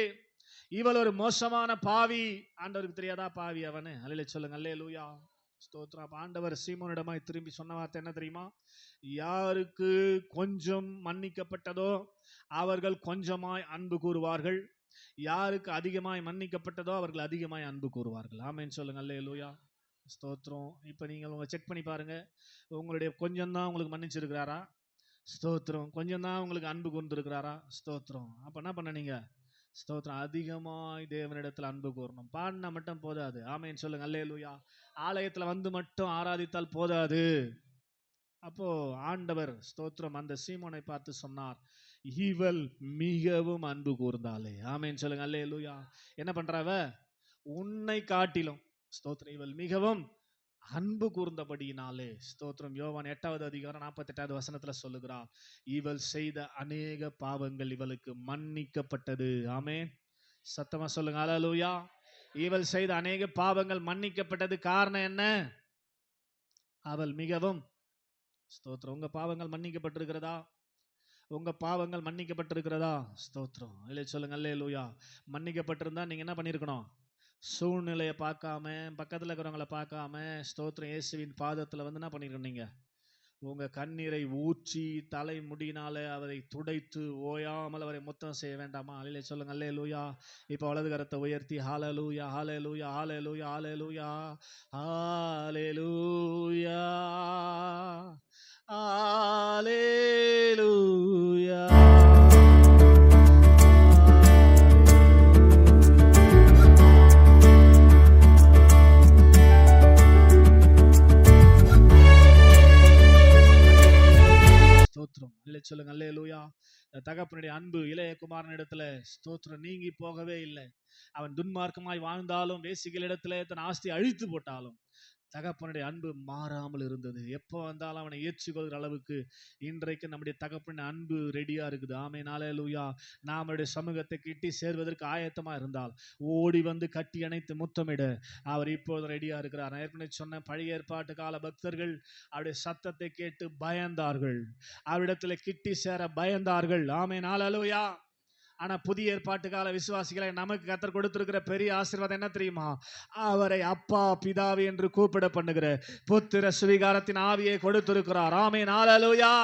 இவள் ஒரு மோசமான பாவி. ஆண்டவருக்கு தெரியாதா பாவி அவனு? அல்லேலூயா சொல்லுங்க. அல்லேலூயா ஸ்தோத்திரம். ஆண்டவர் சீமோனிடமாய் திரும்பி சொன்ன வார்த்தை என்ன தெரியுமா? யாருக்கு கொஞ்சம் மன்னிக்கப்பட்டதோ அவர்கள் கொஞ்சமாய் அன்பு கூறுவார்கள், யாருக்கு அதிகமாய் மன்னிக்கப்பட்டதோ அவர்கள் அதிகமாய் அன்பு கூறுவார்கள். ஆமென் சொல்லுங்க. அல்லேலூயா ஸ்தோத்திரம். இப்போ நீங்கள் உங்க செக் பண்ணி பாருங்க, உங்களுடைய கொஞ்சம் தான் உங்களுக்கு மன்னிச்சிருக்கிறாரா? ஸ்தோத்திரம். கொஞ்சம் தான் உங்களுக்கு அன்பு கூர்ந்திருக்கிறாரா? ஸ்தோத்திரம். அப்ப என்ன பண்ண நீங்க? ஸ்தோத்திரம். அதிகமாய் தேவனிடத்தில் அன்பு கூறணும். பாடினா மட்டும் போதாது. ஆமென் சொல்லுங்க. அல்லேலூயா. ஆலயத்தில் வந்து மட்டும் ஆராதித்தால் போதாது. அப்போ ஆண்டவர் ஸ்தோத்திரம் அந்த சீமோனை பார்த்து சொன்னார், இவள் மிகவும் அன்பு கூர்ந்தாளே. ஆமென் சொல்லுங்க. அல்லேலூயா. என்ன பண்றாவ? உன்னை காட்டிலும் ஸ்தோத்திரம் இவள் மிகவும் அன்பு கூர்ந்தபடியினாலே, ஸ்தோத்திரம். யோவான் 8வது அதிகாரம் 48வது வசனத்துல சொல்லுகிறார், இவள் செய்த அநேக பாவங்கள் இவளுக்கு மன்னிக்கப்பட்டது. ஆமென். சத்தமா சொல்லுங்க. அல்லேலூயா. இவள் செய்த அநேக பாவங்கள் மன்னிக்கப்பட்டது. காரணம் என்ன? அவள் மிகவும், ஸ்தோத்திரம். உங்க பாவங்கள் மன்னிக்கப்பட்டிருக்கிறதா? உங்க பாவங்கள் மன்னிக்கப்பட்டிருக்கிறதா? ஸ்தோத்திரம். இல்லை சொல்லுங்க அல்லேலூயா. மன்னிக்கப்பட்டிருந்தா நீங்க என்ன பண்ணியிருக்கணும்? சூழ்நிலையை பார்க்காம, பக்கத்தில் இருக்கிறவங்களை பார்க்காம, ஸ்தோத்திரம், இயேசுவின் பாதத்தில் வந்து என்ன பண்ணியிருக்கணும்? நீங்க உங்க கண்ணீரை ஊற்றி தலை முடியினால அவரை துடைத்து ஓயாமல் அவரை முத்தம் செய்ய வேண்டாமா? அல்லேலூயா சொல்லுங்க அல்லேலூயா. இப்போ வலது கரத்தை உயர்த்தி ஹalleluya ஹalleluya ஹalleluya ஹalleluya ஹalleluya ஹalleluya. ஸ்தோத்திரம். இல்லை சொல்லுங்க அல்லேலூயா. தகப்பனுடைய அன்பு இளைய குமாரனிடத்துல ஸ்தோத்திரம் நீங்கி போகவே இல்லை. அவன் துன்மார்க்கமாய் வாழ்ந்தாலும், வேசிகளிடத்துல தன் ஆஸ்தி அழித்து போட்டாலும் தகப்பனுடைய அன்பு மாறாமல் இருந்தது. எப்போ வந்தாலும் அவனை ஏற்றுக்கொள்கிற அளவுக்கு இன்றைக்கு நம்முடைய தகப்பனுடைய அன்பு ரெடியா இருக்குது. ஆமென் அல்லேலூயா. நம்முடைய சமூகத்தை கிட்டி சேர்வதற்கு ஆயத்தமா இருந்தால் ஓடி வந்து கட்டி அணைத்து முத்தமிட அவர் இப்போது ரெடியா இருக்கிறார். நான் ஏற்கனவே சொன்ன பழைய ஏற்பாட்டு கால பக்தர்கள் அவருடைய சத்தத்தை கேட்டு பயந்தார்கள், அவரிடத்துல கிட்டி சேர பயந்தார்கள். ஆமென் அல்லேலூயா. ஆனா புதிய ஏற்பாட்டு கால விசுவாசிகளை நமக்கு கர்த்தர் கொடுத்திருக்கிற பெரிய ஆசீர்வாதம் என்ன தெரியுமா? அவரை அப்பா பிதாவே என்று கூப்பிட பண்ணுகிற புத்திர சுவிகாரத்தின் ஆவியை கொடுத்திருக்கிறார். ஆமென் அல்லேலூயா.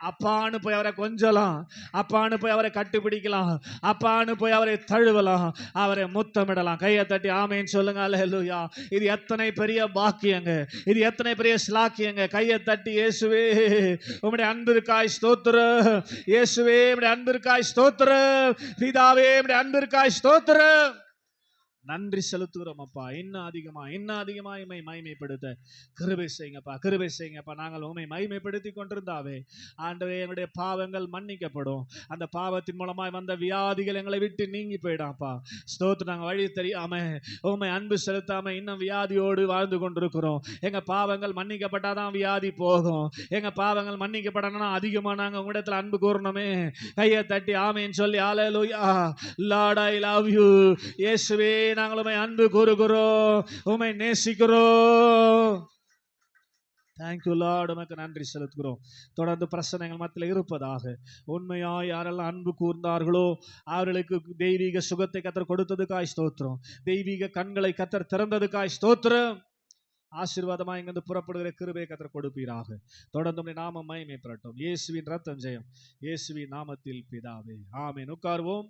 அப்பான்னு போய் அவரை கொஞ்சலாம், அப்பான்னு போய் அவரை கட்டுப்பிடிக்கலாம், அப்பான்னு போய் அவரை தழுவலாம், அவரை முத்தமிடலாம். கையை தட்டி ஆமென் சொல்லுங்க அல்லேலூயா. இது எத்தனை பெரிய பாக்கியங்க, இது எத்தனை பெரிய ஸ்லாக்கியங்க. கையை தட்டி இயேசுவே உம்முடைய அன்பிற்காய் ஸ்தோத்திரம், இயேசுவே உம்முடைய அன்பிற்காய் ஸ்தோத்திரம், பிதாவே உம்முடைய அன்பிற்காய் ஸ்தோத்திரம். நன்றி செலுத்துகிறோம் அப்பா. இன்னும் அதிகமா உம்மை மகிமைப்படுத்த கிருபை செய்யுங்கப்பா, கிருபை செய்யுங்கப்பா. நாங்கள் உம்மை மகிமைப்படுத்தி கொண்டிருந்தாவே ஆண்டவரே எங்களுடைய பாவங்கள் மன்னிக்கப்படும். அந்த பாவத்தின் மூலமாய் வந்த வியாதிகள் எங்களை விட்டு நீங்கி போயிடாப்பா. ஸ்தோத்திரம். நாங்கள் வழி தெரியாம உம்மை அன்பு செலுத்தாம இன்னும் வியாதியோடு வாழ்ந்து கொண்டிருக்கிறோம். எங்க பாவங்கள் மன்னிக்கப்பட்டாதான் வியாதி போகும். எங்க பாவங்கள் மன்னிக்கப்படணும்னா அதிகமா நாங்கள் உங்களிடத்துல அன்பு கூறணுமே. கையை தட்டி ஆமென் சொல்லி hallelujah. Lord I love you. இயேசுவே நாங்கள் உம்மை அன்பு கூறுகிறோம், உம்மை நேசிக்கிறோம். Thank you lord. உமக்கு நன்றி செலுத்துகிறோம். தொடர்ந்து பிரசனங்கள் மத்தியில் இருப்பதாக. உண்மையாய் யாரெல்லாம் அன்பு கூர்ந்தார்களோ அவர்களுக்கு தெய்வீக சுகத்தை கர்த்தர் கொடுத்ததுக்காய் ஸ்தோத்திரம், தெய்வீக கண்களை கர்த்தர் திறந்ததுக்காய் ஸ்தோத்திரம். ஆசீர்வாதமாக இங்கிருந்து புறப்படுகிற கிருபையை கர்த்தர் கொடுப்பீராக. தொடர்ந்து நாமம் மகிமைப்படட்டும். இயேசுவின் ரத்தம் ஜெயம். இயேசுவின் நாமத்தில் பிதாவே ஆமென். உட்கார்வோம்.